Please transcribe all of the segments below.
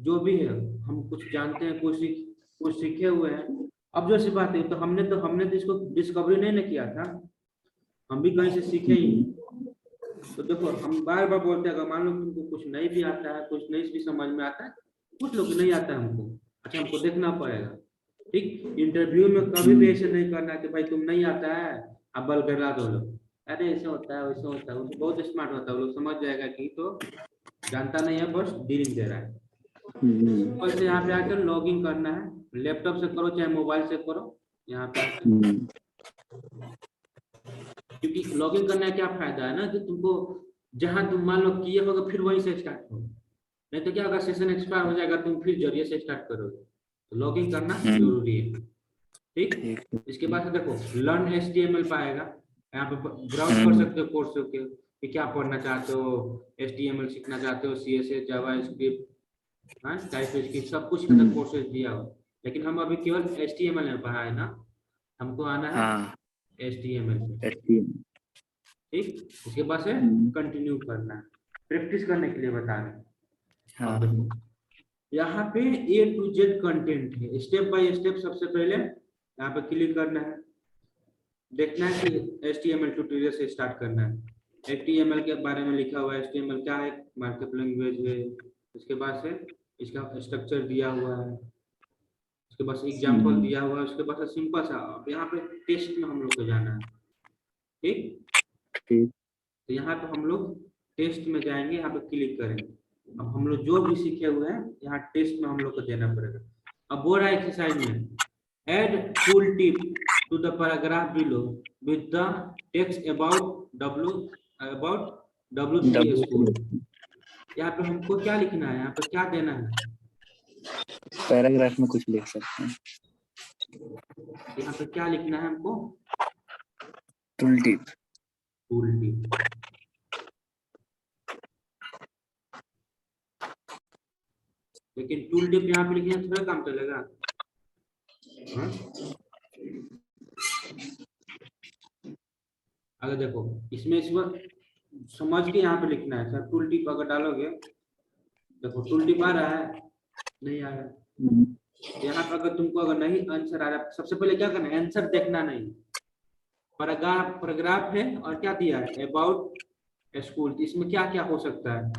जो भी है हम कुछ जानते हैं, कुछ सीखे हुए हैं। अब जो सी बात है, तो हमने तो इसको डिस्कवरी नहीं ना किया था, हम भी कहीं से सीखे ही। तो देखो हम बार बार बोलते हैं, अगर मान लो तुमको कुछ नहीं भी आता है, कुछ नहीं भी समझ में आता है, कुछ लोग नहीं आता है हमको, अच्छा हमको देखना पड़ेगा। ठीक, इंटरव्यू में कभी भी ऐसे नहीं करना कि भाई तुम नहीं आता है आप बल करा दो लोग, अरे ऐसे होता है वैसे होता है, वो तो बहुत स्मार्ट होता है, वो लोग समझ जाएगा कि तो जानता नहीं है, बस डीलिंग दे रहा है। सिंपल से यहाँ पे आकर लॉग इन करना है, लैपटॉप से करो चाहे मोबाइल से करो, यहाँ पे आकर। क्योंकि लॉगिन करने का क्या फायदा है ना, कि तुमको जहां तुम मान लो किए होगा फिर वहीं से स्टार्ट हो, नहीं तो क्या होगा, सेशन एक्सपायर हो जाएगा, तुम फिर जरिए से स्टार्ट करोगे। तो लॉगिन करना जरूरी है। ठीक, इसके बाद से देखो लर्न HTML पाएगा, यहाँ पे ब्राउज कर सकते हो कोर्स के कि क्या पढ़ना चाहते हो, HTML सीखना चाहते हो, CSS, जावास्क्रिप्ट, टाइपस्क्रिप्ट, सब कुछ का कोर्सेज दिया हो। लेकिन हम अभी केवल HTML में पढ़ा है ना, हमको आना है HTML पे। ठीक, उसके बाद से कंटिन्यू करना है, प्रैक्टिस करने के लिए बता रहे हैं। अब देखो यहाँ पे A to Z कंटेंट है, स्टेप बाय स्टेप। सबसे पहले यहाँ पे क्लिक करना है, देखना है कि HTML ट्यूटोरियल से स्टार्ट करना है। HTML के बारे में लिखा हुआ है, HTML क्या है, मार्कअप लैंग्वेज है। उसके बाद से इसका स्ट्रक्चर दिया हुआ है, उसके बाद एग्जाम्पल दिया हुआ है, उसके बाद सिंपल सा अब यहाँ पे टेस्ट में हम लोग को जाना है। ठीक, तो यहाँ पे हम लोग टेस्ट में जाएंगे, यहाँ पे क्लिक करेंगे। अब हम लोग जो भी सीखे हुए हैं यहाँ टेस्ट में हम लोग को देना पड़ेगा। अब बोल रहा है एक्सरसाइज में, add tool tip to the paragraph below with the text about W3 school. यहाँ पे हमको क्या लिखना है, यहाँ पे क्या देना है, पैराग्राफ में कुछ लिख सकते हैं। यहाँ पे क्या लिखना है हमको, टूल टिप। लेकिन टूल टिप यहाँ पे लिखने थोड़ा काम चलेगा। अगर देखो इसमें इस बार समझ के यहाँ पे लिखना है सर, टूल टिप अगर डालोगे, देखो टूल टिप आ रहा है, नहीं आ रहा है। यहाँ पे अगर तुमको अगर नहीं आंसर आ रहा है, सबसे पहले क्या करना है, आंसर देखना नहीं, पैराग्राफ है और क्या दिया है, अबाउट स्कूल, इसमें क्या क्या हो सकता है,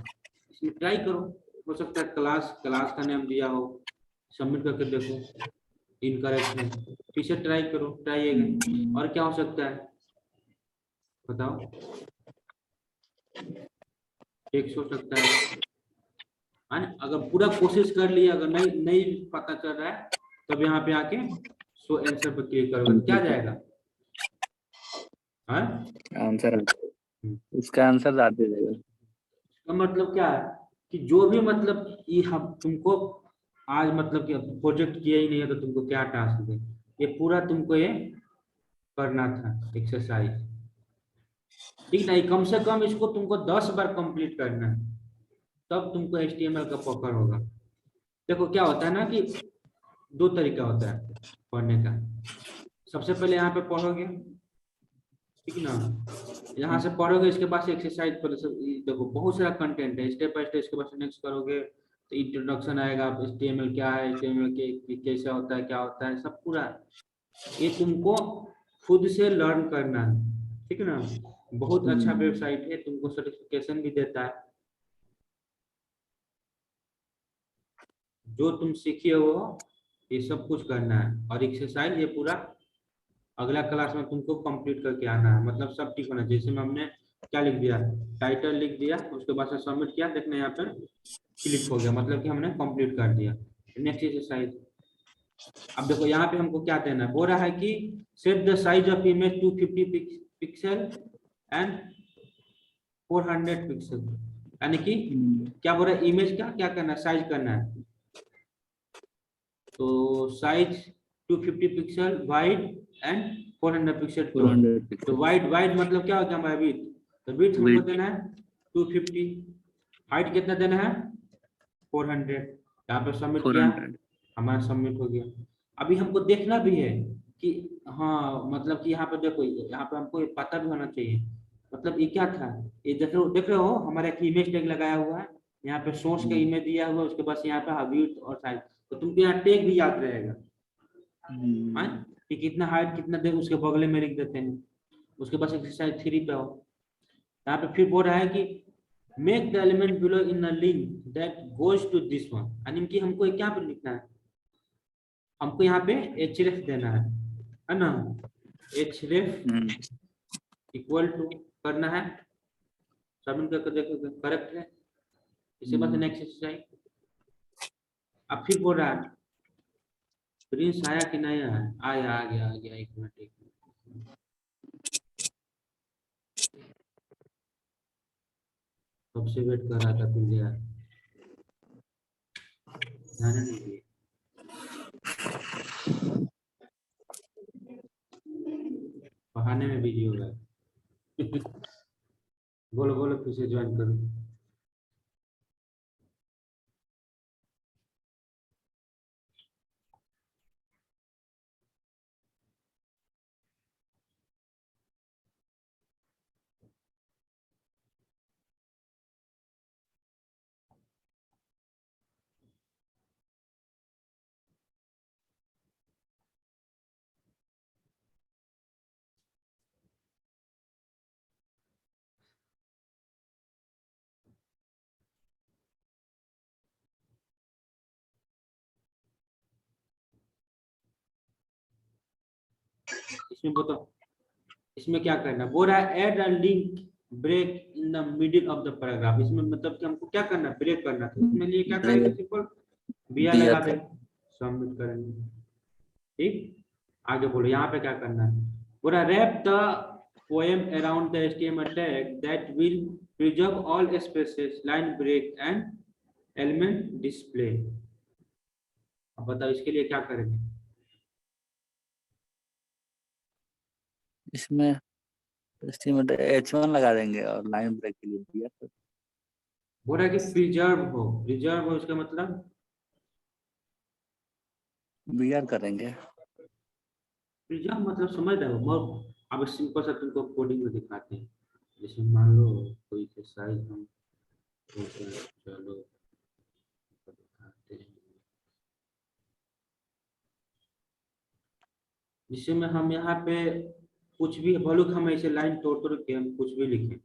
इसमें ट्राई करो। हो सकता है क्लास का नाम दिया हो, सबमिट करके देखो, इनकरेक्ट है, फिर से ट्राई करो, ट्राई अगेन। और क्या हो सकता है बताओ, टेक्स्ट हो सकता है। अगर पूरा कोशिश कर लिया, अगर नहीं नहीं पता चल रहा है, तब यहाँ पे आके सो आंसर पर क्लिक करोगे, क्या जाएगा आंसर, उसका आंसर ज्यादा दे देगा। इसका मतलब क्या है कि जो भी मतलब ये हम तुमको आज मतलब कि प्रोजेक्ट किया ही नहीं है, तो तुमको क्या टास्क दे, ये पूरा तुमको ये करना था एक्सरसाइज। ठीक ना, कम से कम इसको तुमको 10 बार कंप्लीट करना है, तब तुमको HTML का पकड़ होगा। देखो क्या होता है ना कि दो तरीका होता है पढ़ने का। सबसे पहले यहाँ पे पढ़ोगे, ठीक ना, यहाँ से पढ़ोगे, इसके बाद एक्सरसाइज पर देखो बहुत सारा कंटेंट है, स्टेप बाय स्टेप। इसके बाद नेक्स्ट करोगे तो इंट्रोडक्शन आएगा, HTML क्या है, HTML के कैसे होता है, क्या होता है, सब पूरा ये तुमको खुद से लर्न करना है। ठीक ना, बहुत अच्छा वेबसाइट है, तुमको सर्टिफिकेशन भी देता है। जो तुम सीखे हो ये सब कुछ करना है, और एक्सरसाइज ये पूरा अगला क्लास में तुमको कंप्लीट करके आना है, मतलब सब ठीक होना। जैसे में हमने क्या लिख दिया, टाइटल लिख दिया, उसके बाद से सबमिट किया, देखना यहाँ पर क्लिक हो गया, मतलब कि हमने कंप्लीट कर दिया। नेक्स्ट एक्सरसाइज, अब देखो यहाँ पे हमको क्या देना है, बोल रहा है कि set the size of image 250 pixel and 400 pixel, यानी कि क्या बोल रहा है, इमेज का क्या करना है, साइज करना है। तो size 250 pixel wide and 400 pixel tall. तो वाइड मतलब क्या हो गया हमारा विड्थ, तो विड्थ हमको देना है 250, हाइट कितना देना है 400। यहाँ पे सबमिट किया, हमारा सबमिट हो गया। अभी हमको देखना भी है कि हाँ मतलब कि यहाँ पे देखो, यहाँ पे हमको पता भी होना चाहिए मतलब ये क्या था। ये देख रहे हो हमारा एक इमेज टैग लगाया हुआ है, यहाँ पे सोर्स का इमेज दिया हुआ, उसके बाद यहाँ पे विड्थ और साइज, तो तुमको यहाँ टैग भी याद रहेगा कि कितना हाइट कितना दे, उसके बगले में लिख देते हैं। उसके बाद एक्सरसाइज 3 पे हो, यहाँ पे फिर बोल रहा है कि make the element below in a link that goes to this one, यानी कि हमको क्या पे लिखना है, हमको यहाँ पे href देना है ना, href इक्वल टू करना है, सबमिट करके देखो करेक्ट है। इसके बाद नेक्स्ट एक्सरसाइज, अब फिर बोल रहा है प्रिंस आया कि नहीं आया, आया, आ गया, एक मिनट कब से वेट कर रहा था, फिर गया, ध्यान नहीं दिए। बहाने में बिजी हो गए। बोलो बोलो, फिर से ज्वाइन करो। इसमें बताओ, इसमें क्या करना, बोल रहा है add a link break in the middle of the paragraph. इसमें मतलब कि हमको क्या करना, ब्रेक करना, तो इसमें लिए क्या करेंगे, सिंपल बिया लगा देंगे, सबमिट करेंगे। ठीक, आगे बोलो, यहाँ पे क्या करना है, बोल रहा wrap the poem around the HTML tag that will preserve all spaces, line break and element display. अब बताओ इसके लिए क्या करेंगे, इसमें H1 लगा देंगे और लाइन ब्रेक के लिए दिया। बोल रहा है कि प्रिजर्व हो, प्रिजर्व हो इसका मतलब BR करेंगे। प्रिजर्व मतलब समझ रहे हो, अब सिंपल सा तुमको कोडिंग में दिखाते हैं। जैसे मान लो कोई एक्सरसाइज हम चलो दिखाते हैं, जिसमें हम यहाँ पे कुछ भी बोलो, हम ऐसे लाइन तोड़ तोड़ के हम कुछ भी लिखें,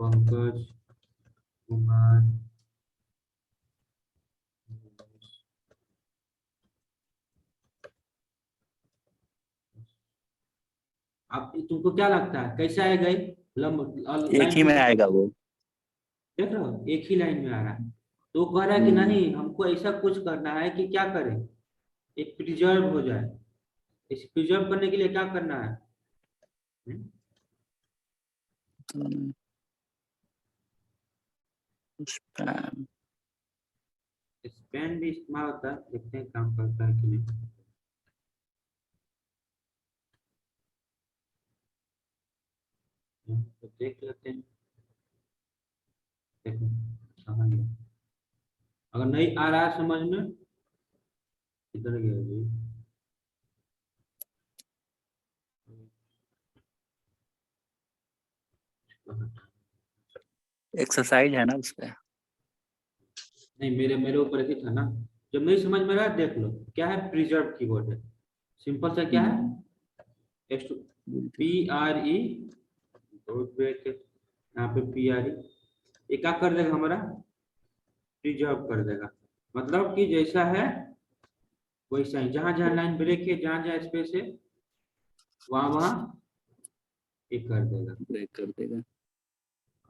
पंकज कुमार, अब तुमको क्या लगता है कैसे आएगा, एक ही में आएगा वो। देख रहे हो, एक ही लाइन में आ रहा है, तो कह रहा है कि नहीं हमको ऐसा कुछ करना है कि क्या करें, एक प्रिजर्व हो जाए। इस प्रिजर्व करने के लिए क्या करना है, स्पैन भी इस्तेमाल होता है, देखते हैं काम करता है कि नहीं। तो देख लेते हैं, देखो कहाँ गया, अगर नहीं आ रहा है समझ में, किधर गया जी, एक्सरसाइज है ना उसपे। नहीं मेरे ऊपर ही था ना, जब नहीं समझ में रहा देख लो, क्या है प्रिजर्व कीवर्ड है, सिंपल सा क्या है, PRE, यहाँ पे PRE, ये क्या कर देगा हमारा, प्रिजर्व कर देगा, मतलब कि जैसा है वैसा ही, जहां जहां लाइन ब्रेक है, जहां जहां स्पेस है, वहां वहां ये कर देगा, ब्रेक कर देगा।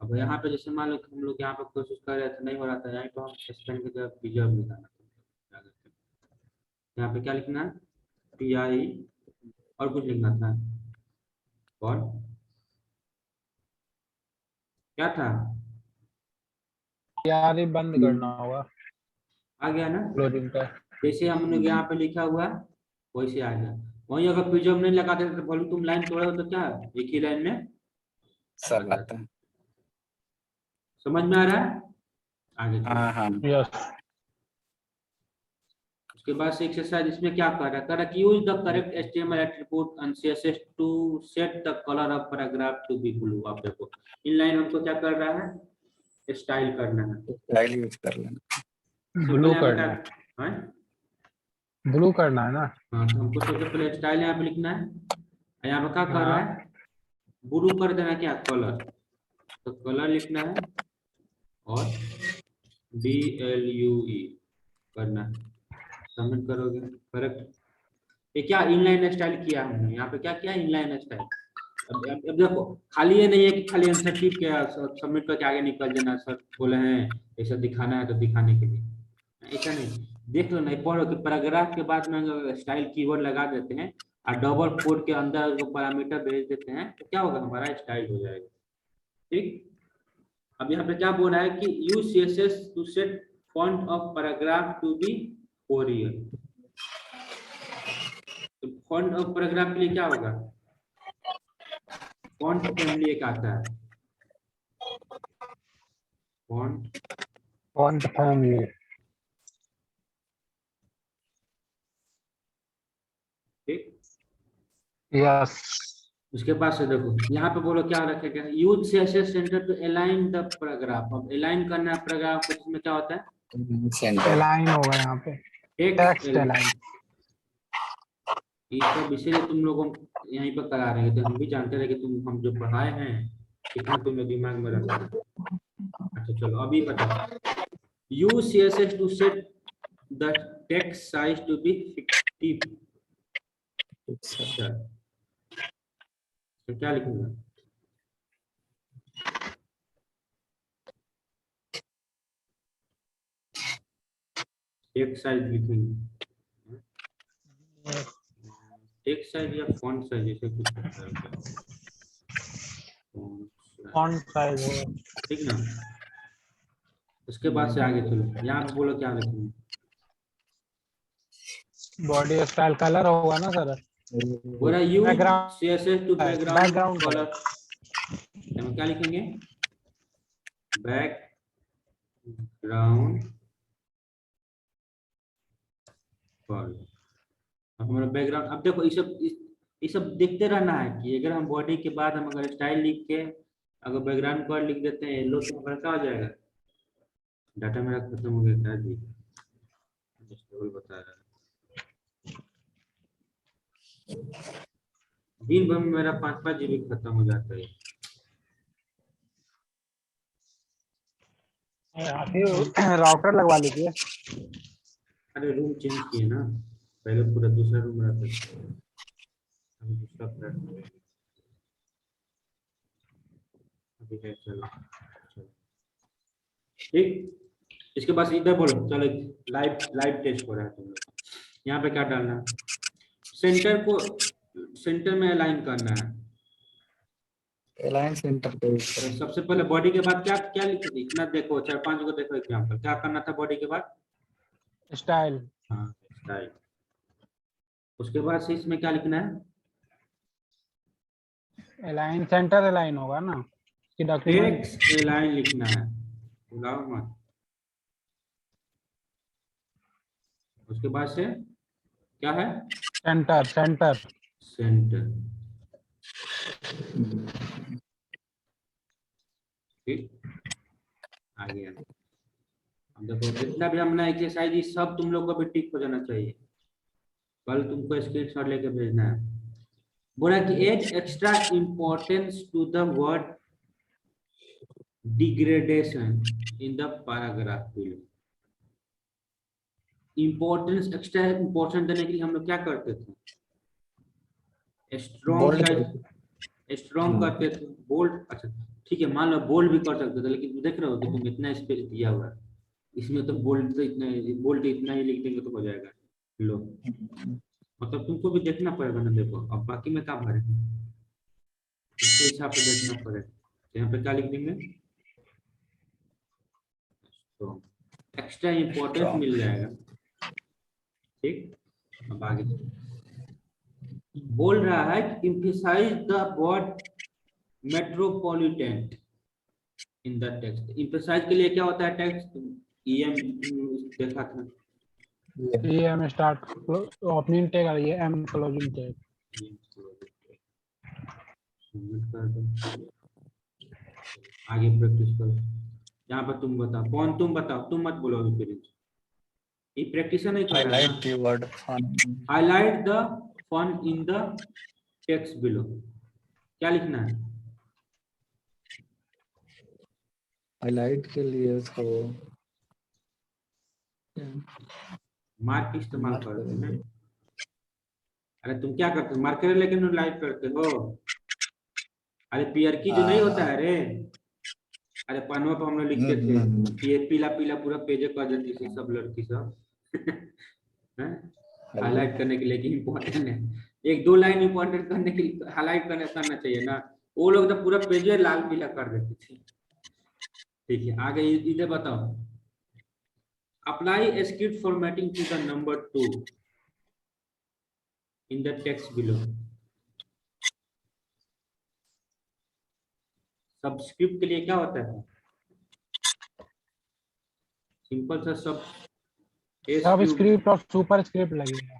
अब यहाँ पे जैसे मान लो हम लोग यहाँ पे कोशिश कर रहे थे, नहीं हो रहा था, यहाँ पे हम स्पेन की जगह प्रिजर्व लिखाना, यहाँ पे क्या लिखना है, PRE, और कुछ लिखना था, और क्या था, यार ये बंद करना होगा आ गया ना, क्लोजिंग का। जैसे हमने यहाँ पे लिखा हुआ है वैसे आ गया। वहीं अगर प्रिजर्व नहीं लगा देते तो बोलो तुम लाइन तोड़े हो, तो क्या एक ही लाइन में सब आता है। समझ में आ रहा है, आगे चलो। हाँ हाँ। यस। उसके बाद से एक्सरसाइज इसमें क्या कर रहा है, कर रहा है use the correct HTML attribute and CSS to set the colour of paragraph to be blue. आप देखो इन लाइन हमको क्या कर रहा है, स्टाइल करना है। स्टाइल यूज कर लेना। ब्लू सिंपल यहाँ पे करना है, क्या है? ब्लू करना है ना। हाँ, तो हमको सबसे पहले स्टाइल यहाँ पे लिखना है। यहाँ पे क्या कर रहा हाँ है? ब्लू कर देना क्या? कलर। तो कलर लिखना है और BLUE करना है। सबमिट करोगे, करेक्ट। ये क्या इनलाइन स्टाइल किया हमने यहाँ पे? क्या किया? Inline style. अब देखो, खाली ये नहीं है कि खाली आंसर टिक के सबमिट करके आगे निकल जाना। सर बोले हैं ऐसा दिखाना है तो दिखाने के लिए, ऐसा नहीं। देख लो, नहीं पढ़ो कि पैराग्राफ के बाद में अगर स्टाइल कीवर्ड लगा देते हैं और डबल कोट के अंदर वो पैरामीटर भेज देते हैं तो क्या होगा? हमारा स्टाइल हो जाएगा। ठीक। अब यहाँ पे क्या बोल रहा है कि use CSS to set font of paragraph to be Arial. तो फॉन्ट ऑफ पैराग्राफ के लिए क्या होगा? फॉन्ट फैमिली एक आता है, फॉन्ट फॉन्ट फैमिली। ठीक। यस, उसके बाद से देखो यहाँ पे बोलो क्या रखेगा? Use CSS centre to align the paragraph. अब अलाइन करना है पैराग्राफ को, इसमें क्या होता है? सेंटर अलाइन होगा यहाँ पे, टेक्स्ट अलाइन। ये सब इसीलिए तुम लोगों को यहीं पर करा रहे हैं, तो हम भी जानते रहे कि तुम हम जो पढ़ाए हैं कितना तुमने दिमाग में रखा है। अच्छा चलो अभी बताओ। Use CSS to set the text size to be 50। अच्छा, तो क्या लिखूंगा? टेक्स्ट साइज लिखेंगे, टेक्स्ट साइज या फॉन्ट साइज जैसे कुछ होता है क्या? फॉन्ट साइज होगा। ठीक ना। उसके बाद से आगे चलो, यहाँ पे बोलो क्या लिखेंगे? बॉडी स्टाइल कलर होगा ना सर। बोला use Background- CSS to background background colour. हम क्या लिखेंगे? Background colour. अब हमारा बैकग्राउंड, अब देखो ये सब देखते रहना है कि अगर हम बॉडी के बाद हम अगर स्टाइल लिख के अगर बैकग्राउंड कलर लिख देते हैं लो तो हमारा क्या हो जाएगा? डाटा मेरा खत्म हो गया क्या जी? बता रहा है दिन भर में मेरा 5-5 GB खत्म हो जाता है। राउटर लगवा लीजिए। अरे रूम चेंज किए ना, पहले पूरा दूसरा रूम रहता था, हम दूसरा फ्लैट में गए। अभी है, चलो ठीक। इसके बाद इधर बोलो, चलो लाइव टेस्ट हो रहा है तुम लोग। यहाँ पे क्या डालना है? सेंटर को सेंटर में अलाइन करना है। अलाइन सेंटर पे यूज तो करेंगे। सबसे पहले बॉडी के बाद क्या क्या लिखे थे? इतना देखो, 4-5 को देखो एग्जाम्पल। क्या करना था बॉडी के बाद? स्टाइल। हाँ, स्टाइल। उसके बाद से इसमें क्या लिखना है? अलाइन, सेंटर अलाइन होगा ना कि डॉक्यूमेंट। टेक्स्ट अलाइन लिखना है, भुलाओ मत। उसके बाद से क्या है? Centre, centre. सेंटर। ठीक, आ गया। अब देखो जितना भी हमने एक्सरसाइज सब तुम लोग को भी टिक हो जाना चाहिए। कल तुमको स्क्रीनशॉट लेके भेजना है। बोला कि add extra importance to the word degradation in the paragraph below. Importance, extra importance देने के लिए हम लोग क्या करते थे? स्ट्रॉन्ग साइज, स्ट्रॉन्ग करते थे, बोल्ड। अच्छा ठीक है, मान लो बोल्ड भी कर सकते थे, लेकिन देख रहे हो कि तुम इतना स्पेस दिया हुआ है, इसमें तो बोल्ड तो इतना ही लिख देंगे तो हो जाएगा। लो, मतलब तुमको भी देखना पड़ेगा ना। देखो अब बाकी में क्या भरे, इसके हिसाब से देखना पड़ेगा। तो यहाँ पे क्या लिख देंगे? तो एक्स्ट्रा इंपॉर्टेंस मिल जाएगा। ठीक, अब आगे बोल रहा है कि emphasize the word metropolitan in the text। emphasize के लिए क्या होता है? टेक्स्ट EM देखा था, ये एम स्टार्ट ओपनिंग टैग और ये एम क्लोजिंग टैग। आगे प्रैक्टिस करो। यहाँ पर तुम बताओ, कौन तुम बताओ, तुम मत बोलो अभी फिर, ये प्रैक्टिस नहीं कर रहा है हाईलाइट ना। The word fun. Highlight the fun in the text below, क्या लिखना है? हाईलाइट के लिए तो मार्क इस्तेमाल मार्क करते हैं। करेंगे। अरे तुम क्या करते हो, मार्कर लेकिन लाइट करते हो? अरे पीयर की जो नहीं होता है रे, अरे पनवा पर हम लोग लिखते थे, ये पीला पीला पूरा पेज कर देती थी सब लड़की सब हाईलाइट करने के लिए कि इम्पोर्टेंट है, एक दो लाइन इम्पोर्टेंट करने के लिए हाईलाइट करना चाहिए ना, वो लोग तो पूरा पेज लाल पीला कर देते थे। ठीक है, आगे इधर बताओ, apply script formatting to the number 2 in the text below. Subscript के लिए क्या होता है? सिंपल सा सब सब स्क्रिप्ट और सुपर स्क्रिप्ट लगेगा।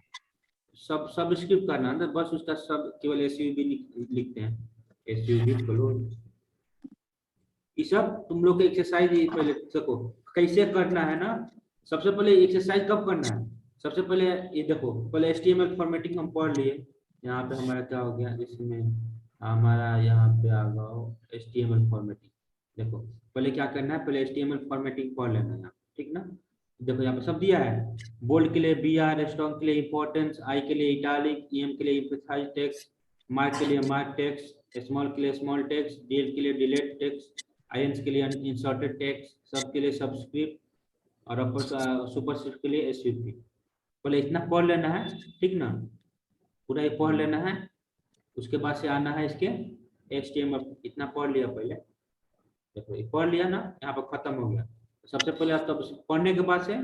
सब स्क्रिप्ट करना है, बस उसका सब केवल एसयूवी लिखते हैं, एसयूवी खोलो। ये सब तुम लोग के एक्सरसाइज पहले देखो कैसे करना है ना। सबसे पहले एक्सरसाइज कब करना है, सबसे पहले ये देखो, पहले एचटीएमएल फॉर्मेटिंग हम पढ़ लिए। यहाँ पे हमारा क्या हो गया, इसमें हमारा यहाँ पे आ गया एचटीएमएल फॉर्मेटिंग। देखो पहले क्या करना है, पहले एचटीएमएल फॉर्मेटिंग पढ़ लेना है, ठीक ना। देखो यहाँ पे सब दिया है, बोल्ड के लिए BR, स्ट्रॉन्ग के लिए इंपॉर्टेंस, आई के लिए इटालिक, EM के लिए एम्फसाइज टेक्स्ट, मार्क के लिए मार्क टेक्स्ट, स्मॉल के लिए स्मॉल टेक्स्ट, DL के लिए डिलीट टेक्स्ट, आयंस के लिए इंसर्टेड टेक्स्ट, सब के लिए सबस्क्रिप्ट, और अपर सुपरस्क्रिप्ट के लिए एसयूपी। पहले इतना पढ़ लेना है, ठीक ना, पूरा ये पढ़ लेना है। उसके बाद से आना है इसके HTML, इतना पढ़ लिया पहले, देखो ये पढ़ लिया ना, यहाँ पर खत्म हो गया। सबसे पहले आप तब पढ़ने के बाद से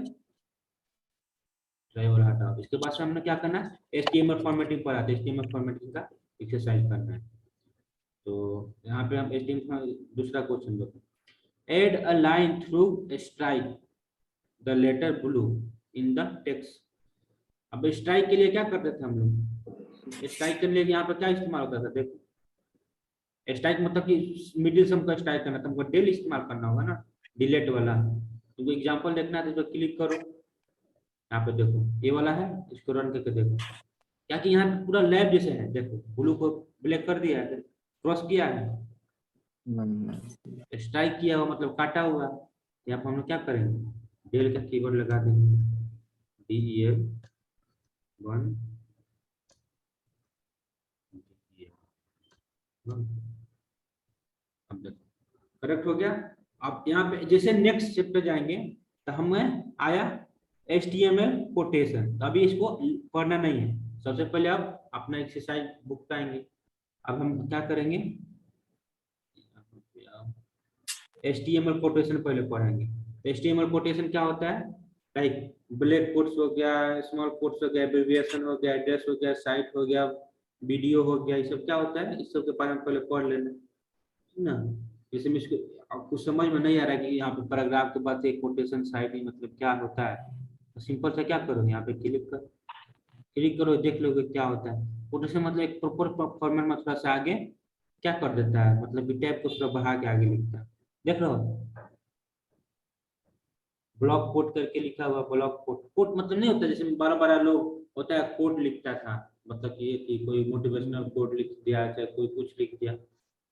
ड्राइवर हटाओ, इसके बाद से हमने क्या करना है, HTML फॉर्मेटिंग पढ़ा था, HTML फॉर्मेटिंग का एक्सरसाइज करना है। तो यहाँ पे हम HTML दूसरा क्वेश्चन देखो, add a line through strike the letter blue in the text. अब स्ट्राइक के लिए क्या करते थे हम लोग, स्ट्राइक करने के लिए यहाँ पे क्या इस्तेमाल होता था, देखो स्ट्राइक मतलब कि मिडिल से हमको स्ट्राइक करना था, हमको डेल इस्तेमाल करना होगा ना, डिलीट वाला। तुमको एग्जांपल देखना है तो क्लिक करो, यहाँ पे देखो ये वाला है, इसको रन करके देखो, क्या कि यहाँ पे पूरा लैब जैसे है, देखो ब्लू को ब्लैक कर दिया है, क्रॉस किया है, स्ट्राइक किया हुआ मतलब काटा हुआ। यहाँ पर हम लोग क्या करेंगे, डेल का कीवर्ड लगा देंगे, DEL 1, अब देखो करेक्ट हो गया। अब यहाँ पे जैसे नेक्स्ट स्टेप पे जाएंगे तो हमें आया HTML कोटेशन, तो अभी इसको पढ़ना नहीं है, सबसे पहले आप अपना एक्सरसाइज बुक पे आएंगे। अब हम क्या करेंगे, HTML कोटेशन पहले पढ़ेंगे। HTML कोटेशन क्या होता है, लाइक ब्लैक कोट्स हो गया, स्मॉल कोट्स हो गया, एब्रिविएशन हो गया, एड्रेस हो गया, साइट हो गया, वीडियो हो गया, ये सब क्या होता है, इस सब के बारे में पहले पढ़ लेना ना। जैसे में इसको कुछ समझ में नहीं आ रहा है कि यहाँ पे पैराग्राफ के बाद एक कोटेशन साइड मतलब क्या होता है, तो सिंपल से क्या करो, यहाँ पे क्लिक करो, देख लोगे क्या होता है। कोटेशन मतलब एक प्रॉपर फॉर्मेट में थोड़ा सा आगे क्या कर देता है, मतलब कि टैब को थोड़ा बढ़ा के आगे लिखता है, देख रहे हो, ब्लॉक कोट करके लिखा हुआ, ब्लॉक कोट। कोट मतलब नहीं होता जैसे बड़ा बड़ा लोग होता है कोट लिखता था, मतलब कि ये कि कोई मोटिवेशनल कोट लिख दिया, चाहे कोई कुछ लिख दिया,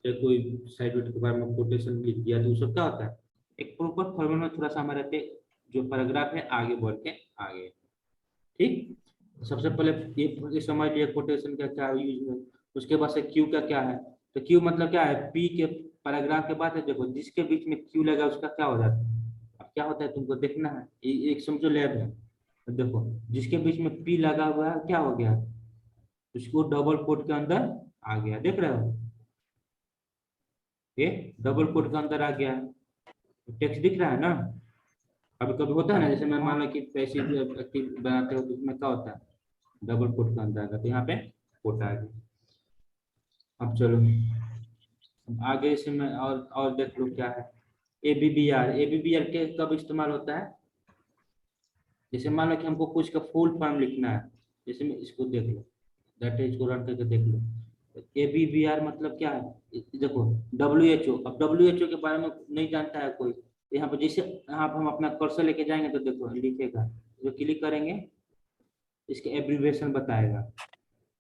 चाहे कोई साइड के बारे में कोटेशन लिख दिया, तो सब क्या होता है, एक प्रॉपर फॉर्मेट में थोड़ा सा हमारे पे जो पैराग्राफ है आगे बढ़ के आगे, ठीक। सबसे पहले ये समझ लिया कोटेशन का क्या यूज है। उसके बाद से क्यू का क्या है, तो क्यू मतलब क्या है, पी के पैराग्राफ के बाद है, देखो जिसके बीच में क्यू लगा उसका क्या हो जाता है। अब क्या होता है तुमको देखना है, एक समझो लैब है, तो देखो जिसके बीच में पी लगा हुआ है क्या हो गया, उसको डबल कोट के अंदर आ गया, देख रहे हो, ये डबल कोट के अंदर आ गया, टेक्स्ट दिख रहा है ना। कभी कभी होता है ना, जैसे मैं मान लो कि पैसिव एक्टिव बनाते हो तो उसमें क्या होता है, डबल कोट का अंदर आ गया, तो यहाँ पे कोट आ गया। अब चलो आगे से मैं और देख लो क्या है, एबीबीआर के कब इस्तेमाल होता है, जैसे मान लो कि हमको कुछ का फुल फॉर्म लिखना है, जैसे मैं इसको देख लो, डाटा इसको रन करके देख लो, एबीबीआर मतलब क्या है, देखो WHO, अब WHO के बारे में नहीं जानता है कोई, यहाँ पर जैसे यहाँ पर हम अपना कर्सर लेके जाएंगे तो देखो लिखेगा, जो क्लिक करेंगे इसके एब्रीविएशन बताएगा।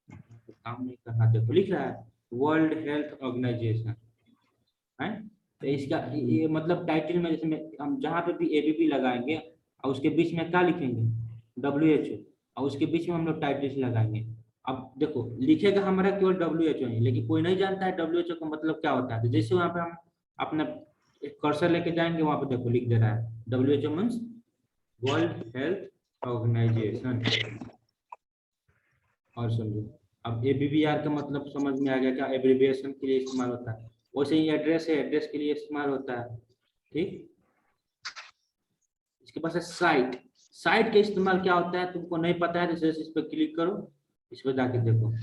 तो काम नहीं कर रहा, देखो लिख रहा है वर्ल्ड हेल्थ ऑर्गेनाइजेशन है। तो इसका ये मतलब टाइटल में जैसे हम जहाँ पे भी एबीपी लगाएंगे और उसके बीच में क्या लिखेंगे WHO, और उसके बीच में हम लोग टाइटल लगाएंगे। अब देखो लिखेगा हमारा केवल WHO ही, लेकिन कोई नहीं जानता है WHO का मतलब क्या होता है। तो जैसे वहाँ पे हम अपना कर्सर लेके जाएंगे वहाँ पे देखो लिख दे रहा है WHO means world health organisation. और समझो अब ABBR का मतलब समझ में आ गया, क्या एब्रीविएशन के लिए इस्तेमाल होता है। वैसे ही एड्रेस है, एड्रेस के लिए इस्तेमाल होता है। ठीक, इसके पास है साइट। साइट का इस्तेमाल क्या होता है तुमको नहीं पता है तो जैसे इस पर क्लिक करो, इस पर जाके देखो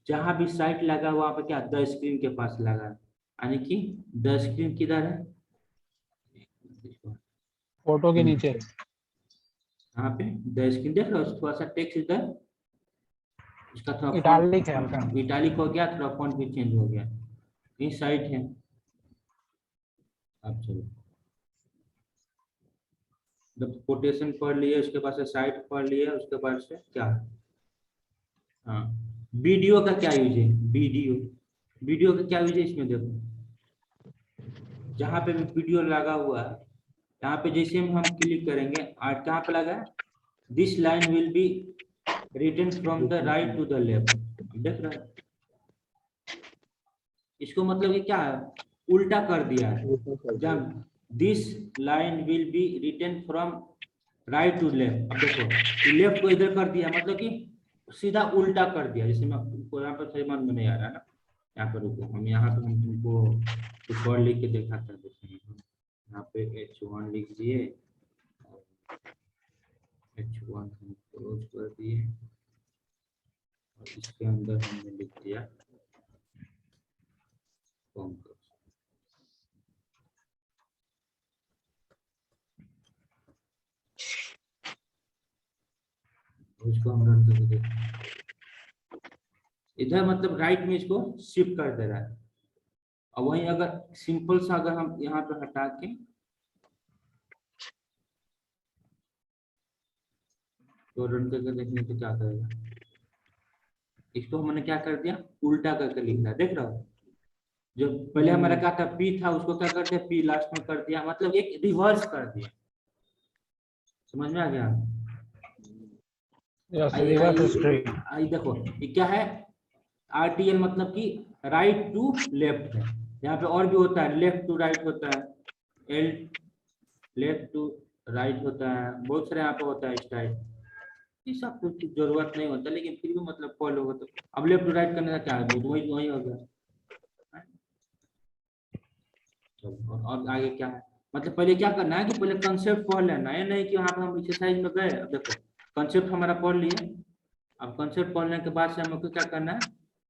जहां भी साइट लगा वहां पे क्या द स्क्रीन के पास लगा है, यानी कि द स्क्रीन किधर है, फोटो के नीचे। यहाँ पे द स्क्रीन देख रहे हो, थोड़ा सा टेक्स्ट इधर, इसका थोड़ा इटालिक है हल्का। इटालिक हो गया, थोड़ा फॉन्ट भी चेंज हो गया। ये साइट है। अब चलो जब कोटेशन पढ़ लिए उसके बाद से साइट पढ़ लिए, उसके बाद से क्या, हाँ वीडियो का क्या यूज है, वीडियो, वीडियो का क्या यूज है इसमें देखो, जहाँ पे भी वीडियो लगा हुआ है यहाँ पे जैसे हम क्लिक करेंगे और कहाँ पे लगा है, this line will be written from the right to the left, देख रहे हैं। इसको मतलब कि क्या है, उल्टा कर दिया है, जब this line will be written from right to left, अब देखो लेफ्ट को इधर कर दिया मतलब कि सीधा उल्टा कर दिया। जैसे मैं यहाँ पर समझ में नहीं आ रहा ना, यहाँ पर रुको, हम यहाँ पे हम तुमको कुछ और लिख के दिखाते हैं। जैसे यहाँ पे H1 लिख दिए, H1 हम क्लोज कर दिए और इसके अंदर हमने लिख दिया कॉम्प्लेक्स। उसको हम रन करके देखते, इधर मतलब राइट में इसको शिफ्ट कर दे रहा है। और वहीं अगर सिंपल सा अगर हम यहाँ पे हटा के तो रन करके देखने तो क्या करेगा, इसको हमने क्या कर दिया उल्टा करके लिखना है, देख रहा हो। जो पहले हमारा क्या था पी था उसको क्या कर दिया पी लास्ट में कर दिया, मतलब एक रिवर्स कर दिया। समझ में आ गया। आई देखो ये क्या है, RTL मतलब कि राइट टू लेफ्ट है। यहाँ पे और भी होता है, लेफ्ट टू राइट होता है, L लेफ्ट टू राइट होता है, बहुत सारे यहाँ पे होता है स्टाइल। ये सब कुछ जरूरत नहीं होता, लेकिन फिर भी मतलब फॉलो होता। अब लेफ्ट टू राइट करने का क्या है, वही वही हो गया। और आगे क्या है, मतलब पहले क्या करना है कि पहले कंसेप्ट पढ़ लेना है, नहीं कि वहाँ पर हम एक्सरसाइज में गए। अब देखो कंसेप्ट हमारा पढ़ लिए, अब कंसेप्ट पढ़ने के बाद से हमको क्या करना है,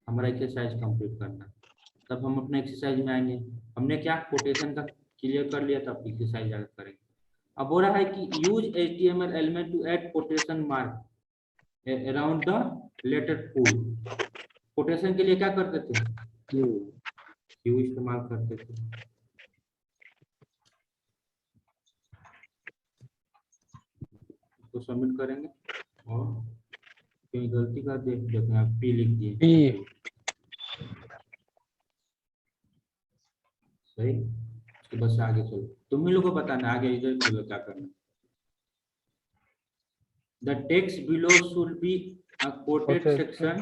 हमारा एक्सरसाइज कंप्लीट करना है। तब हम अपने एक्सरसाइज में आएंगे। हमने क्या कोटेशन का क्लियर कर लिया, तब एक्सरसाइज आगे करेंगे। अब हो रहा है कि use HTML element to add quotation mark around the letter fool. Quotation के लिए क्या करते थे, क्यू इस्तेमाल करते थे। तो सबमिट करेंगे और कहीं गलती कर देखते हैं, पी लिख दिए सही। तो बस आगे चलो, तुम ही लोग को बताना आगे इधर चलो क्या करना। The text below should be a quoted section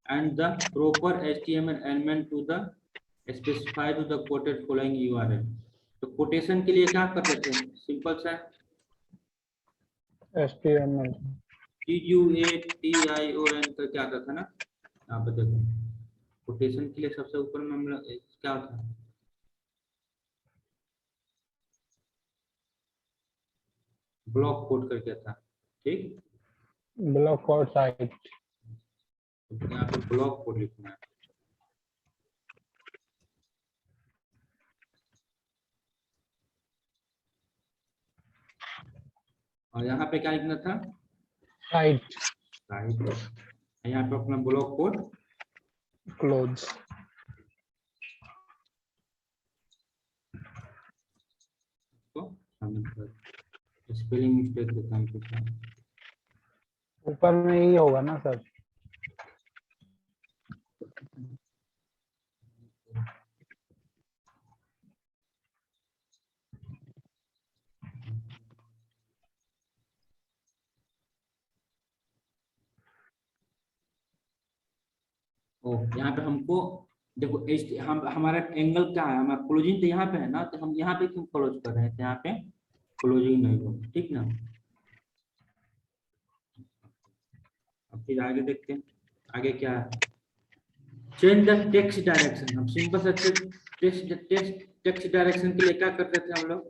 and the proper HTML element to the specify to the quoted following URL। तो कोटेशन के लिए क्या करते थे, सिंपल सा HTML TUATION का क्या आता था ना। यहाँ पे देखो कोटेशन के लिए सबसे ऊपर में हम क्या होता है, ब्लॉक कोड करके था। ठीक, ब्लॉक कोड साइट, यहाँ पे ब्लॉक कोड लिखना है। और यहाँ पे क्या लिखना था, साइट, यहाँ पे अपना block code close. Spelling mistake होता है कुछ। ऊपर में ही होगा ना सर। ओ यहाँ पे हमको देखो हम हमारा एंगल क्या है, हमारा क्लोजिंग तो यहाँ पे है ना, तो हम यहाँ पे क्यों क्लोज कर रहे हैं, तो यहाँ पे क्लोजिंग नहीं होगा, ठीक ना। अब फिर आगे देखते हैं आगे क्या है। चेंज द टेक्स्ट डायरेक्शन, हम सिंपल सा टेक्स्ट डायरेक्शन के लिए क्या करते थे हम लोग।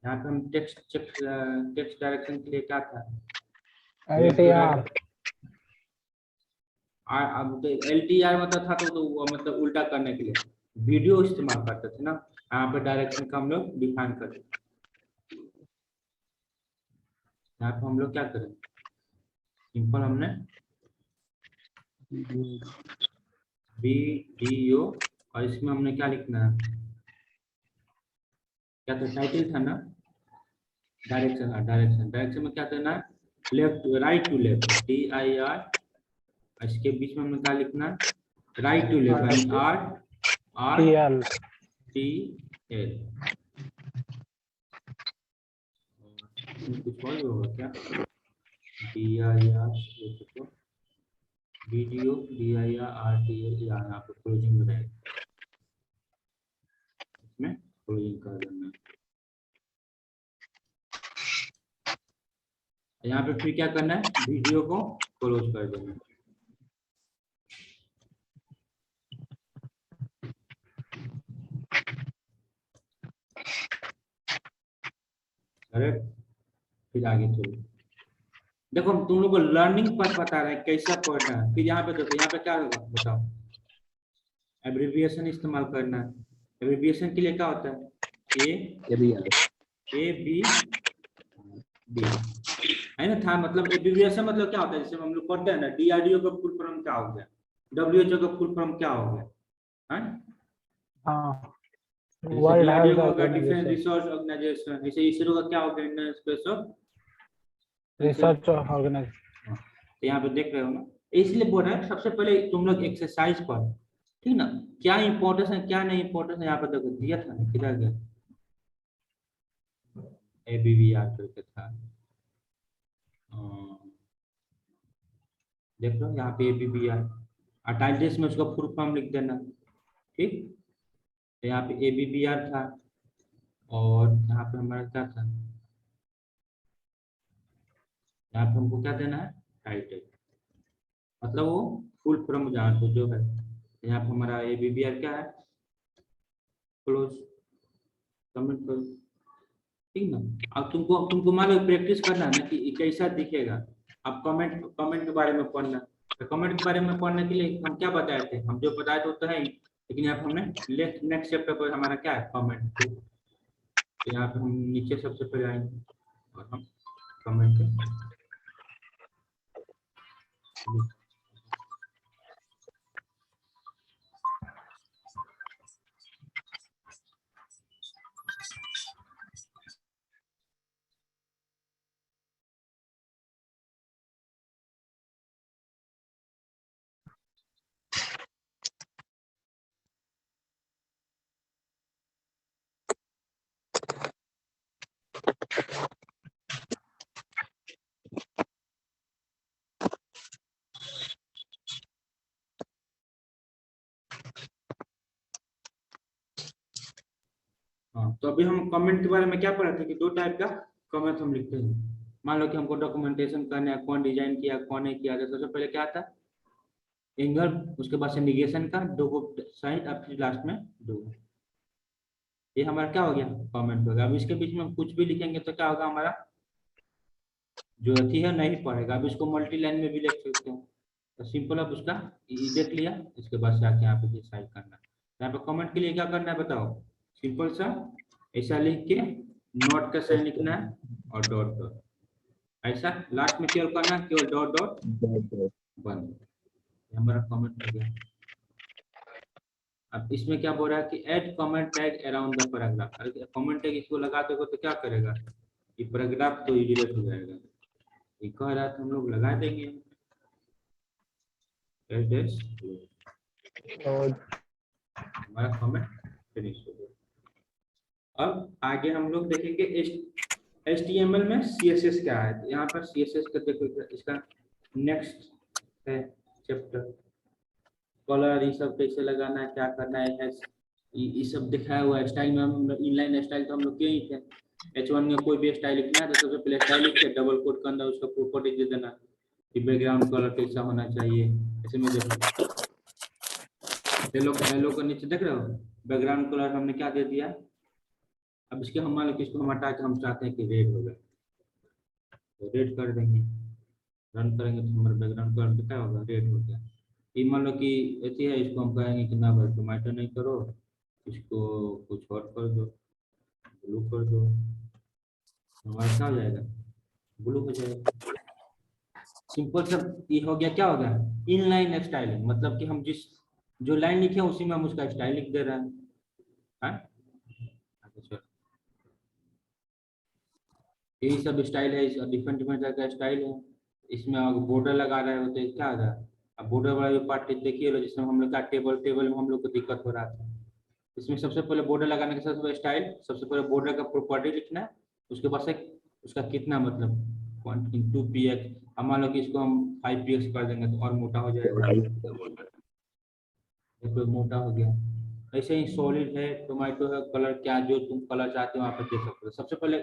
यहाँ पे हम टेक्स्ट डायरेक्शन के लिए क्या था, LTR अब LTR मतलब था तो वो मतलब उल्टा करने के लिए वीडियो इस्तेमाल करते थे ना। यहाँ पे डायरेक्शन का हम लोग डिफाइन करते थे। यहाँ पे हम लोग क्या करें, सिंपल हमने वीडियो और इसमें हमने क्या लिखना है, क्या तो टाइटल था ना, डायरेक्शन में क्या करना है, left right to left DIR, इसके बीच में हमने क्या लिखना है, राइट टू लेफ्ट यानी RTL। कुछ और होगा क्या, DIR वीडियो DIR यहाँ पे क्लोजिंग में रहेगा, इसमें क्लोजिंग कर देना है। यहाँ पे फिर क्या करना है, वीडियो को क्लोज कर देना है। करेक्ट, फिर आगे चलो। देखो हम तुम लोग को लर्निंग पर बता रहे हैं कैसा पढ़ना है। फिर यहाँ पे देखो, यहाँ पे क्या होगा बताओ, एब्रिविएशन इस्तेमाल करना है। एब्रिविएशन के लिए क्या होता है, ABD है ना था, मतलब एब्रिविएशन मतलब क्या होता है, जैसे हम लोग पढ़ते हैं ना, DRDO का फुल फॉर्म क्या हो गया, WHO का फुल फॉर्म क्या हो गया, हाँ world health organisation, defence research organisation, जैसे इसरो का क्या हो गया, इंडियन स्पेस रिसर्च ऑर्गेनाइजेशन। तो यहाँ पे देख रहे हो ना, इसलिए बोल रहे हैं सबसे पहले तुम लोग एक्सरसाइज पढ़, ठीक ना, क्या इंपॉर्टेंस है क्या नहीं इंपॉर्टेंस है, यहाँ पे देखो दिया था ना, किधर गया, ABBR करके था, देख लो यहाँ पे ABBR, टाइटल्स में उसका फुल फॉर्म लिख देना, ठीक। तो यहाँ पे ABBR था, और यहाँ पे हमारा क्या था, यहाँ पे हमको क्या देना है, टाइटल, मतलब वो फुल फॉर्म जहाँ पे जो है। यहाँ पे हमारा ABBR क्या है, क्लोज, कमेंट करो, ठीक ना। अब तुमको मान लो प्रैक्टिस करना है ना कि कैसा दिखेगा, अब कमेंट के बारे में पढ़ना, तो कमेंट के बारे में पढ़ने के लिए हम क्या बताए थे, हम जो बताए थे तो है ही, लेकिन यहाँ पे हमने नेक्स्ट चैप्टर पर हमारा क्या है, कमेंट। तो यहाँ पे हम नीचे सबसे पहले आएंगे और हम कमेंट करेंगे। हाँ, तो अभी हम कमेंट के बारे में क्या पढ़ा था कि दो टाइप का कमेंट हम लिखते हैं। मान लो कि हमको डॉक्यूमेंटेशन करना है, कौन डिजाइन किया कौन नहीं किया, तो सबसे पहले क्या था, एंगल, उसके बाद से निगेशन का दो साइड, अब फिर लास्ट में दो, ये हमारा क्या हो गया, कमेंट हो गया। अब इसके बीच में हम कुछ भी लिखेंगे तो क्या होगा, हमारा जो अथी है नहीं पढ़ेगा। अब इसको मल्टी लाइन में भी लिख सकते हैं, तो सिंपल अब उसका देख लिया, इसके बाद से आके यहाँ पे डिसाइड करना। यहाँ पे कमेंट के लिए क्या करना है बताओ, सिंपल सा ऐसा लिख के नोट का साइन लिखना है और डॉट डॉट, ऐसा लास्ट में केवल करना है, केवल डॉट डॉट बंद, हमारा कमेंट हो गया। अब इसमें क्या बोल रहा है कि add comment tag around the paragraph. अगर कमेंट टैग इसको लगा दोगे तो क्या करेगा, ये पैराग्राफ तो डिलीट हो जाएगा। ये कह रहा था हम लोग लगा देंगे और हमारा कमेंट फिनिश हो गया। अब आगे हम लोग देखेंगे HTML में CSS क्या है। यहाँ पर CSS का देखो, इसका नेक्स्ट है चैप्टर, कलर ये सब कैसे लगाना है, क्या करना है, ये सब दिखाया हुआ है। स्टाइल में हम इनलाइन स्टाइल तो हम लोग किए ही थे। H1 में कोई भी स्टाइल लिखना है तो सबसे पहले स्टाइल लिख के डबल कोट के अंदर उसका प्रॉपर्टी दे देना कि बैकग्राउंड कलर कैसा होना चाहिए। ऐसे में देखो हेलो को नीचे देख रहे हो, बैकग्राउंड कलर हमने क्या दे दिया। अब इसके हम मान लो कि इसको हम हटा के हम चाहते हैं कि रेड हो गया, तो रेड कर देंगे। रन करेंगे तो हमारा बैकग्राउंड कलर क्या होगा, रेड हो गया। ये मान लो कि ऐसी है, इसको हम कहेंगे कि ना भाई टोमेटो नहीं करो, इसको कुछ और कर दो, ब्लू कर दो, हमारा क्या हो जाएगा, ब्लू हो जाएगा। सिंपल सा ये हो गया। क्या हो गया, इनलाइन स्टाइलिंग, मतलब कि हम जिस जो लाइन लिखे हैं उसी में हम उसका स्टाइल लिख दे रहे हैं। अच्छा, यही सब स्टाइल है, डिफरेंट डिफरेंट तरह का स्टाइल है। इसमें अगर बॉर्डर लगा रहे हो तो क्या होगा, अब बॉर्डर वाला जो पार्ट देखिए जिसमें हम लोग का टेबल में हम लोग को दिक्कत हो रहा था। इसमें सबसे पहले बॉर्डर लगाने के साथ स्टाइल, सबसे पहले बॉर्डर का प्रॉपर्टी लिखना है, उसके बाद से उसका कितना मतलब 2px, हम मान लो कि इसको हम 5px कर देंगे तो और मोटा हो जाएगा, तो मोटा हो गया। ऐसे ही सॉलिड है, टोमेटो है, कलर क्या जो तुम कलर चाहते हो वहाँ पर दे सकते हो। सबसे पहले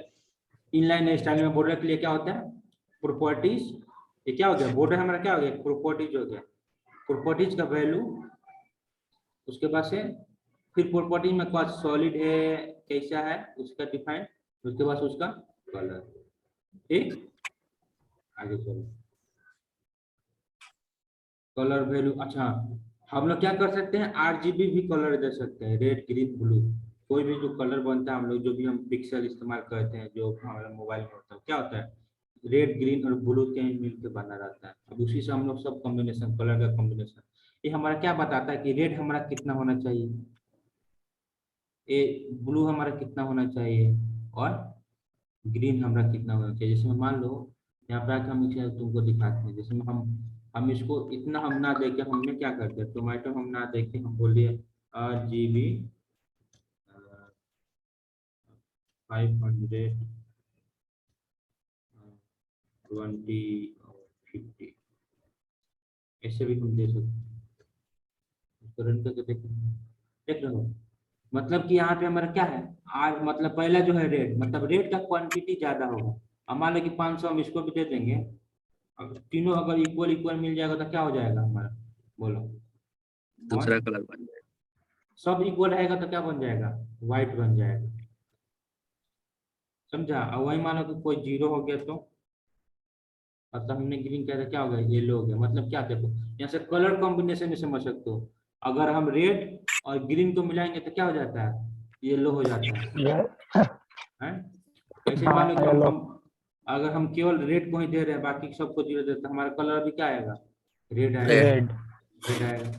इनलाइन स्टाइल में बॉर्डर के लिए क्या होता है, प्रॉपर्टीज। ये क्या हो गया, बॉर्डर हमारा क्या हो गया, प्रॉपर्टीज हो गया। प्रॉपर्टीज का वैल्यू, उसके बाद से फिर प्रॉपर्टी में कौन सॉलिड है कैसा है उसका डिफाइन, उसके बाद उसका कलर। ठीक, आगे चलो कलर वैल्यू। अच्छा, हम लोग क्या कर सकते हैं, RGB भी कलर दे सकते हैं, रेड ग्रीन ब्लू। कोई भी जो कलर बनता है हम लोग जो भी हम पिक्सल इस्तेमाल करते हैं जो हमारे मोबाइल में होता है, क्या होता है, रेड ग्रीन और ब्लू के मिलकर बना रहता है। अब उसी से हम लोग सब कॉम्बिनेशन, कलर का कॉम्बिनेशन, ये हमारा क्या बताता है कि रेड हमारा कितना होना चाहिए, ये ब्लू हमारा कितना होना चाहिए, और ग्रीन हमारा कितना होना चाहिए। जैसे मान लो यहाँ पे आके हम इसे तुमको दिखाते हैं, जैसे हम इसको इतना हम ना देखे, हमने क्या करते हैं, टोमेटो हम ना देखे, हम बोलिए RGB 500 20 50, ऐसे भी हम दे सकते हैं। इसको रन करके देख रहे हो, मतलब कि यहाँ पे हमारा क्या है, आज मतलब पहला जो है रेड, मतलब रेड का क्वांटिटी ज्यादा होगा। हम मान लो कि 500 हम इसको भी दे देंगे, अब तीनों अगर इक्वल इक्वल मिल जाएगा तो क्या हो जाएगा हमारा, बोलो, दूसरा कलर बन जाएगा। सब इक्वल रहेगा तो क्या बन जाएगा, व्हाइट बन जाएगा, समझा। और वही मानो कि कोई जीरो हो गया तो मतलब हमने ग्रीन किया था, क्या हो गया, येलो हो गया। मतलब क्या, देखो यहाँ से कलर कॉम्बिनेशन में समझ सकते हो, अगर हम रेड और ग्रीन को मिलाएंगे तो क्या हो जाता है, येलो हो जाता है। ऐसे मान लो कि हम अगर हम केवल रेड को ही दे रहे हैं, बाकी सबको जीरो देते हैं, हमारा कलर भी क्या आएगा, रेड आएगा, रेड रेड आएगा।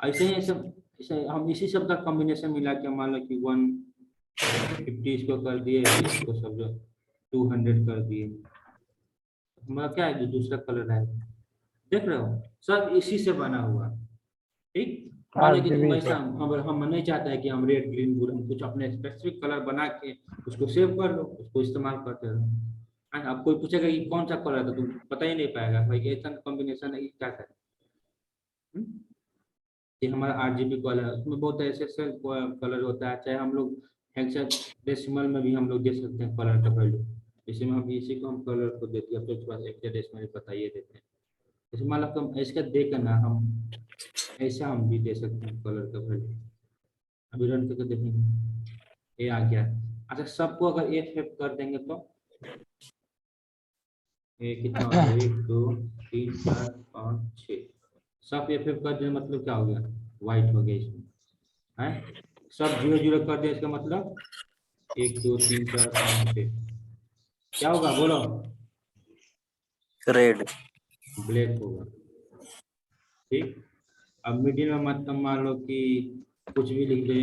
ऐसे ही ऐसे हम इसी सब का कॉम्बिनेशन मिला के मान लो कि 150 इसको कर दिए, इसको सब जो 200 कर दिए, हमारा क्या है, जो दूसरा कलर है, देख रहे हो, सब इसी से बना हुआ। ठीक, मान लो कि तुम RGB ऐसा, हम नहीं चाहते हैं कि हम रेड ग्रीन ब्लू, हम कुछ अपने स्पेसिफिक कलर बना के उसको सेव कर लो, उसको इस्तेमाल करते रहो। अब कोई पूछेगा कि कौन सा कलर है तो तुम पता ही नहीं पाएगा भाई, ऐसा कॉम्बिनेशन है, क्या करें। ये हमारा RGB कलर, उसमें बहुत ऐसे ऐसे कलर होता है, चाहे हम लोग हेक्साडेसिमल में भी हम लोग दे सकते हैं कलर का वैल्यू। जैसे में हम इसी को हम कलर को देते हैं, तो उसके बाद हेक्साडेसिमल बताइए देते हैं। जैसे मान लो हम इसका दे कर ना, हम ऐसा हम भी दे सकते हैं कलर का वैल्यू। अभी रन करके देखेंगे, ये आ गया। अच्छा, सबको अगर F कर देंगे तो ये कितना हो गया, 1 2 3 4 5 6, सब F कर दें मतलब क्या हो गया, व्हाइट हो गया इसमें है। सब 0 0 कर दिया, इसका मतलब 1 2 3 4 5 6 क्या होगा, बोलो, रेड, ब्लैक होगा। ठीक, अब मिडिल में मतलब मान लो कि कुछ भी लिख दे।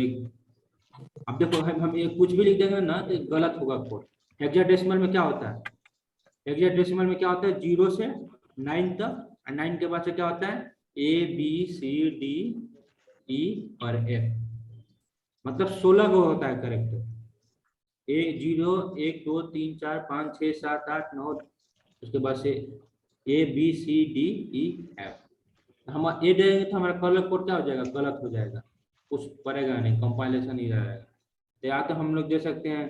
अब देखो हम ये कुछ भी लिख देंगे ना तो गलत होगा कोड। हेक्साडेसिमल में क्या होता है? हेक्साडेसिमल में क्या होता है? 0 से 9 तक, और 9 के बाद से क्या होता है? ABCDE और F, मतलब 16 को होता है करेक्टर। 0 1 2 3 4 5 6 7 8 9, उसके बाद से ABCDEF। हम ए देंगे तो हमारा कलर कोड क्या हो जाएगा? गलत हो जाएगा, कुछ पड़ेगा नहीं, कंपाइलेशन नहीं रहेगा। तो या तो हम लोग दे सकते हैं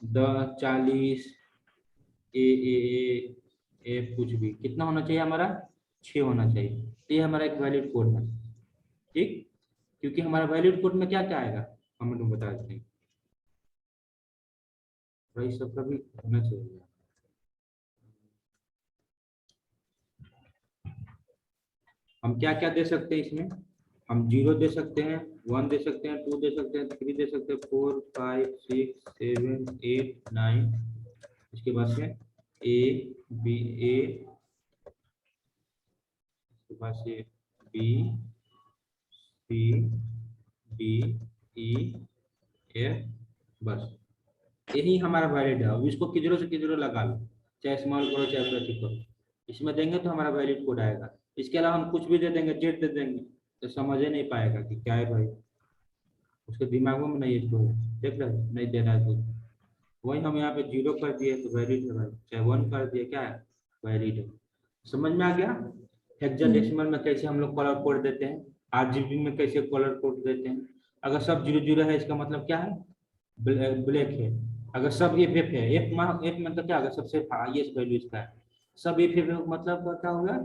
10 40 ए कुछ भी, कितना होना चाहिए हमारा? 6 होना चाहिए। तो ये हमारा एक वैलिड कोड है, ठीक। क्योंकि हमारा वैलिड कोड में क्या क्या आएगा हम लोग बता देते हैं, वही सब का भी होना चाहिए। हम क्या क्या दे सकते हैं इसमें? हम 0 दे सकते हैं, 1 दे सकते हैं, 2 दे सकते हैं, 3 दे सकते हैं, 4 5 6 7 8 9, इसके बाद से ए बी, इसके बाद से B C D E F, बस यही हमारा वैलिड है। अब इसको किधरों से किधरों लगा लो, चाहे स्मॉल करो चाहे प्रैक्टिस करो, इसमें देंगे तो हमारा वैलिड कोड आएगा। इसके अलावा हम कुछ भी दे देंगे, जेड दे देंगे, तो समझ ही नहीं पाएगा कि क्या है भाई, उसके दिमागों में नहीं इसको देख रहे हो, नहीं दे रहा है कुछ। वही हम यहाँ पे 0 कर दिए तो वैलिड है भाई, चाहे 1 कर दिए क्या है? वैलिड है। समझ में आ गया? हेक्साडेसिमल में कैसे हम लोग कलर कोड देते हैं, RGB में कैसे कलर कोड देते हैं। अगर सब 0 0 है इसका मतलब क्या है? ब्लैक है। अगर सब FF है, F मतलब क्या होगा? सबसे हाईएस्ट वैल्यू इसका है। सब FF मतलब क्या होगा?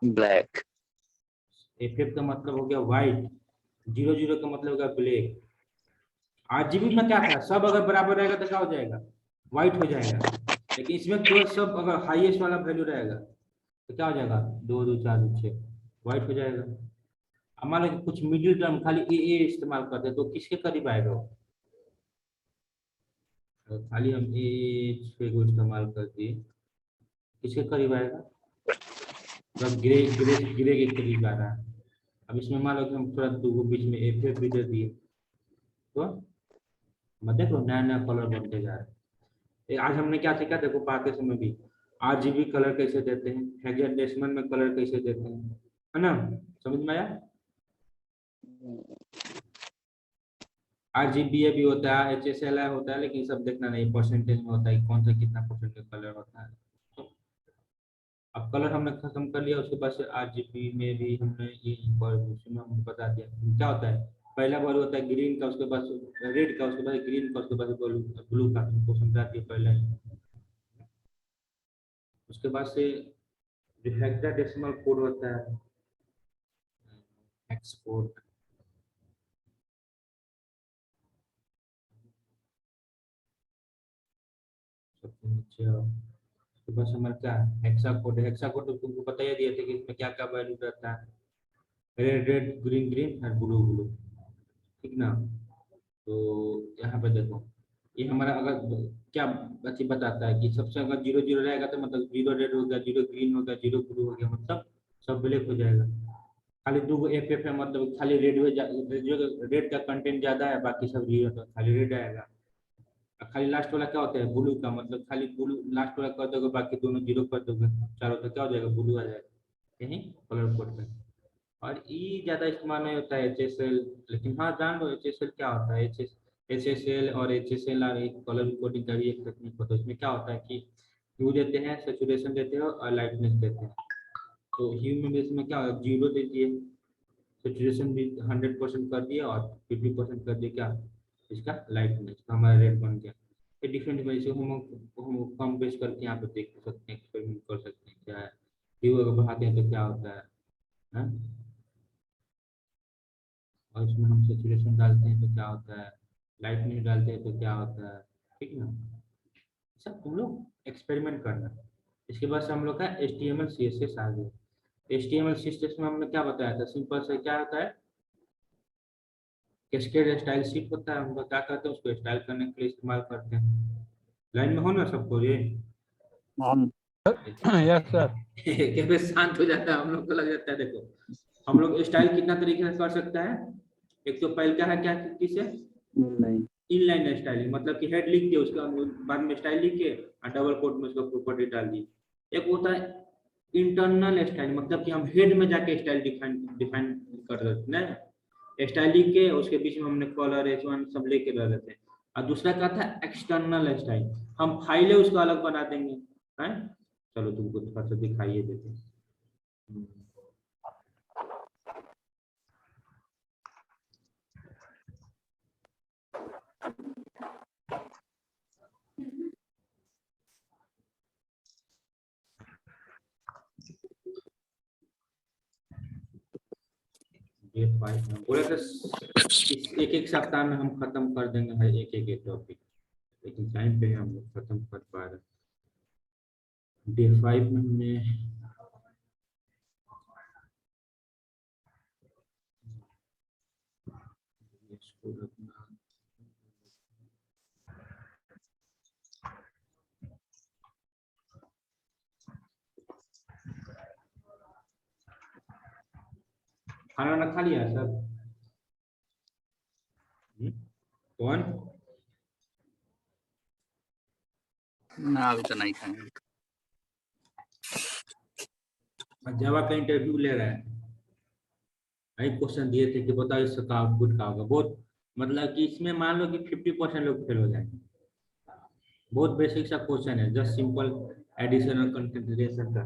ब्लैक। FF का मतलब हो गया व्हाइट, 0 0 का मतलब होगा ब्लैक। RGB में क्या था? सब अगर बराबर रहेगा तो क्या हो जाएगा? व्हाइट हो जाएगा। लेकिन इसमें केवल सब अगर हाईएस्ट वाला वैल्यू रहेगा तो क्या हो जाएगा? 2 2 4 2 6, व्हाइट हो जाएगा। अब मान लो कि कुछ मिडिल टर्म खाली ए इस्तेमाल करते हैं तो किसके करीब आएगा वो? तो खाली हम ए को इस्तेमाल कर दिए, किसके करीब आएगा? मतलब ग्रे ग्रे ग्रे के करीब आ रहा है। अब इसमें मान लो कि हम थोड़ा दो बीच में FF भी दे दिए तो मत देखो नया नया कलर बनते जा रहा है। आज हमने क्या सीखा देखो, पढ़ते समय भी RGB कलर कैसे देते हैं, हेक्साडेसिमल में कलर कैसे देते हैं, है ना? समझ में आया? RGBA भी होता है, HSLI होता है, लेकिन सब देखना नहीं, परसेंटेज में होता है कौन सा कितना परसेंट का कलर होता है। तो अब कलर हमने खत्म कर लिया, उसके बाद से RGB में भी हमने ये हम बता दिया क्या होता है। पहला बार होता है ग्रीन का, उसके बाद रेड का, उसके बाद ग्रीन का, उसके बाद ब्लू का, तुमको समझा दिया पहले ही। उसके बाद से जो हेक्साडेसिमल कोड होता है, हेक्स कोड, सबसे नीचे उसके बाद हमारा क्या है? Hexa code. हेक्सा कोड तो तुमको बता ही दिए थे कि इसमें क्या क्या वैल्यू रहता है, रेड रेड, ग्रीन ग्रीन और ब्लू ब्लू, ठीक ना? तो यहाँ पे देखो, ये हमारा अगर क्या अच्छी बताता है कि सबसे अगर 0 0 रहेगा तो मतलब 0 रेड हो गया, 0 ग्रीन हो गया, 0 ब्लू हो गया, मतलब सब ब्लैक हो जाएगा। खाली 2 FF है, मतलब खाली रेड का कंटेंट ज्यादा है, बाकी सब 0 तो खाली रेड आएगा। खाली लास्ट वाला क्या होता है? ब्लू का, मतलब खाली ब्लू लास्ट वाला कर दोगे, बाकी दोनों 0 कर दोगे, चारों तो क्या हो जाएगा? ब्लू आ जाएगा। यही कलर कोड में। और ई ज्यादा इस्तेमाल नहीं होता है HSL, लेकिन हाँ जान लो HSL क्या होता है। HSL और HSLR एक कलर कोडिंग का भी एक टेक्निक होता है। इसमें क्या होता है कि ह्यू देते हैं, सेचुरेशन देते हैं और लाइटनेस देते हैं। तो ह्यू में इसमें क्या होगा? 0 दे दिए, सेचुरेशन भी 100% कर दिया और 50% कर दिया क्या? इसका लाइटनेस, तो हमारा रेड बन गया। ये डिफरेंट वजह से हम कम बेस करके यहाँ पे देख सकते हैं, एक्सपेरिमेंट कर सकते हैं क्या है। ह्यू अगर बढ़ाते हैं तो क्या होता है, हाँ? और इसमें हम सेचुरेशन डालते हैं तो क्या होता है, लाइटनिंग डालते हैं तो क्या होता है, ठीक ना? सब तुम लोग एक्सपेरिमेंट करना। इसके बाद से हम लोग का HTML CSS आ गया। HTML CSS में हमने क्या बताया था? सिंपल से क्या होता है, कैस्केड स्टाइल शीट होता है। हम लोग क्या करते हैं, उसको स्टाइल करने के लिए इस्तेमाल करते हैं। लाइन में हो ना सबको ये? Yes sir. कैसे शांत हो जाता है, हम लोग को लग जाता है। देखो हम लोग स्टाइल कितना तरीके से कर सकता है, एक तो पहले का है क्या किसे नहीं, इनलाइन स्टाइलिंग, मतलब कि हेड लिख के उसका बाद में स्टाइल लिख के और डबल कोट में उसका प्रॉपर्टी डाल दी। एक होता है इंटरनल स्टाइल, मतलब कि हम हेड में जाके स्टाइल डिफाइन कर देते हैं ना, स्टाइल लिख के उसके बीच में हमने कलर H1 सब लेके रह देते हैं। और दूसरा क्या था एक्सटर्नल स्टाइल, हम फाइलें उसको अलग बना देंगे है। चलो तुमको थोड़ा सा दिखाइए देते हैं। ये फाइल बोला था एक एक सप्ताह में हम खत्म कर देंगे हर एक टॉपिक, लेकिन टाइम पे हम लोग खत्म कर पा रहे। डे 5 में हमने इसको रखना, खाना वाना खा लिया सब? कौन? ना अभी तो नहीं खाएंगे। जावा का इंटरव्यू ले रहा है, एक क्वेश्चन दिए थे कि बताओ इसका आउटपुट क्या होगा। बहुत मतलब कि इसमें मान लो कि 50% लोग फेल हो जाएंगे। बहुत बेसिक सा क्वेश्चन है, जस्ट सिंपल एडिशन और कंसीडरेशन का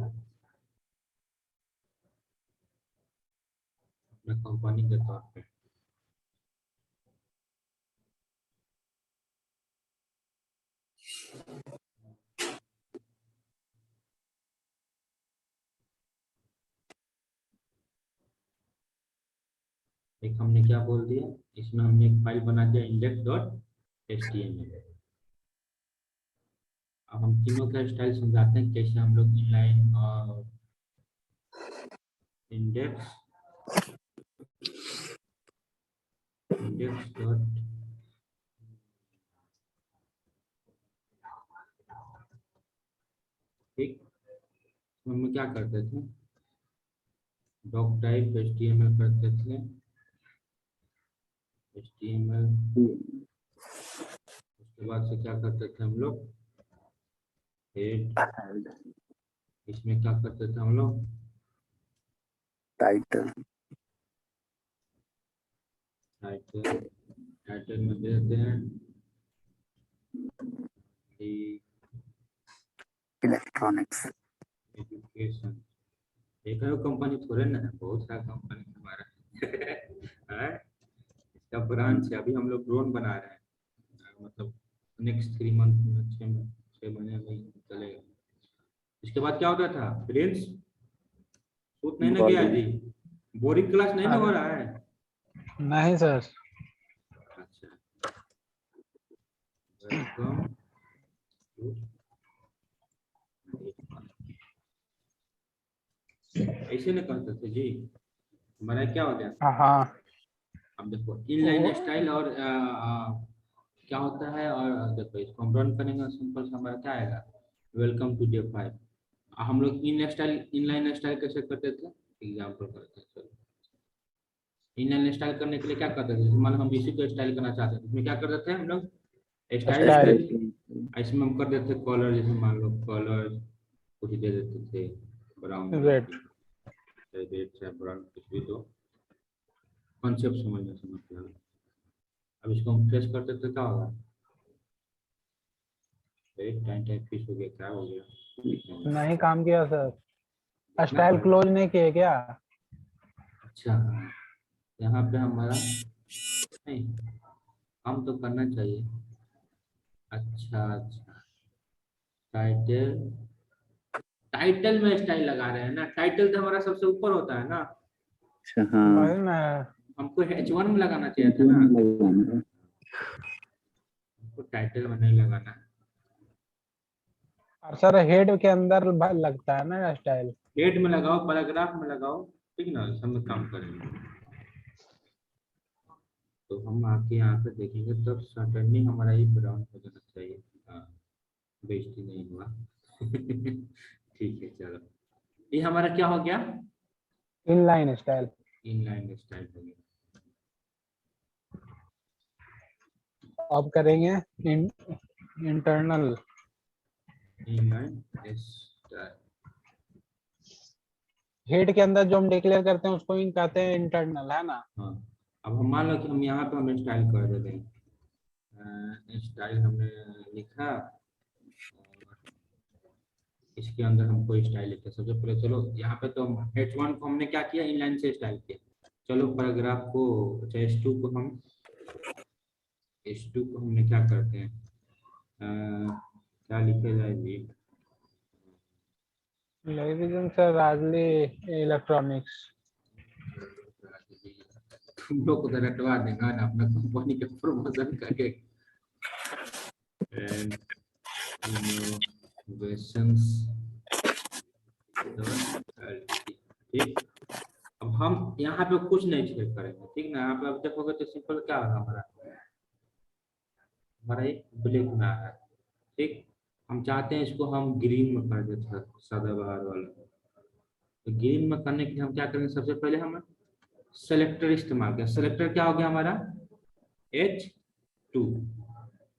कंपनी के तौर पे। एक हमने क्या बोल दिया, इसमें हमने एक फाइल बना दिया index.html। अब हम तीनों का स्टाइल समझाते हैं कैसे हम लोग इनलाइन और इंडेक्स डॉट ठीक, हम क्या करते थे डॉक टाइप HTML करते थे, HTML उसके बाद से क्या करते थे हम लोग हेड, इसमें क्या करते थे हम लोग टाइटल, टाइटल, टाइटल में देते हैं इलेक्ट्रॉनिक्स, एजुकेशन। एक है कंपनी थोड़े ना है, बहुत सारा कंपनी हमारा है, इसका ब्रांच है। अभी हम लोग ड्रोन बना रहे हैं, मतलब नेक्स्ट 3 मंथ में 6 महीने में चलेगा। इसके बाद क्या होता था प्रिंस, सूट नहीं ना गया जी, बोरिंग क्लास नहीं ना हो रहा है? नहीं सर। अच्छा, वेलकम टू, ऐसे ना करते थे जी, हमारा क्या हो गया। हाँ अब देखो इनलाइन स्टाइल और क्या होता है, और देखो इसको हम रन करेंगे, सिंपल सा हमारा क्या आएगा वेलकम टू डे 5। हम लोग इनलाइन स्टाइल कैसे करते थे, एग्जाम्पल करते हैं। चलो इनलाइन स्टाइल करने के लिए क्या करते थे, मान लो हम इसी को स्टाइल करना चाहते थे, इसमें क्या कर देते हैं हम लोग स्टाइल, स्टाइल। इसमें हम कर देते कलर, जैसे मान लो कलर कुछ दे देते थे ब्राउन, रेड। रेड चाहे ब्राउन कुछ भी, तो कॉन्सेप्ट समझने से मतलब। अब इसको हम प्रेस करते तो क्या होगा, टाइम टाइम फिश हो गया, क्या हो गया, नहीं काम किया सर, स्टाइल क्लोज नहीं किए क्या? अच्छा यहाँ पे हमारा नहीं, हम तो करना चाहिए। अच्छा अच्छा, टाइटल, टाइटल में स्टाइल लगा रहे हैं ना, टाइटल तो हमारा सबसे ऊपर होता है ना, अच्छा हाँ, वही ना। हमको H1 में लगाना चाहिए था ना, हमको टाइटल में नहीं लगाना है। और सर हेड के अंदर लगता है ना स्टाइल। हेड में लगाओ, पैराग्राफ में लगाओ, ठीक ना, सब में काम करेंगे। तो हम आके यहाँ पे देखेंगे तब सडनली हमारा ये ब्राउन हो जाना चाहिए। हाँ, बेइज्जती नहीं हुआ ठीक है चलो, ये हमारा क्या हो गया इनलाइन स्टाइल। इनलाइन स्टाइल हो गया। अब करेंगे इंटरनल। Inline style. हेड के अंदर जो हम डिक्लेयर करते हैं उसको ही कहते हैं इंटरनल, है ना। हाँ, अब हम मान लो कि हम यहाँ पे हम स्टाइल कर देते हैं। स्टाइल हमने लिखा और इसके अंदर हम कोई स्टाइल लिखते हैं। सबसे पहले चलो यहाँ पे तो हम H1 को हमने क्या किया, इनलाइन से स्टाइल किया। चलो पैराग्राफ को, अच्छा H2 को हमने क्या करते हैं, क्या लिखे जाए जी। Ladies sir Rajli electronics. तुम लोग को तो रटवा देगा ना अपना कंपनी के प्रमोशन करके। इनोवेशंस, ठीक। अब हम यहाँ पे कुछ नहीं चेक करेंगे, ठीक ना। यहाँ पे अब देखोगे तो सिंपल क्या होगा, हमारा ये ब्लैक में आ रहा है, ठीक। हम चाहते हैं इसको हम ग्रीन में कर देते हैं, सदाबहार वाला। तो ग्रीन में करने के लिए हम क्या करेंगे, सबसे पहले हम सेलेक्टर इस्तेमाल किया। सेलेक्टर क्या हो गया हमारा, H2।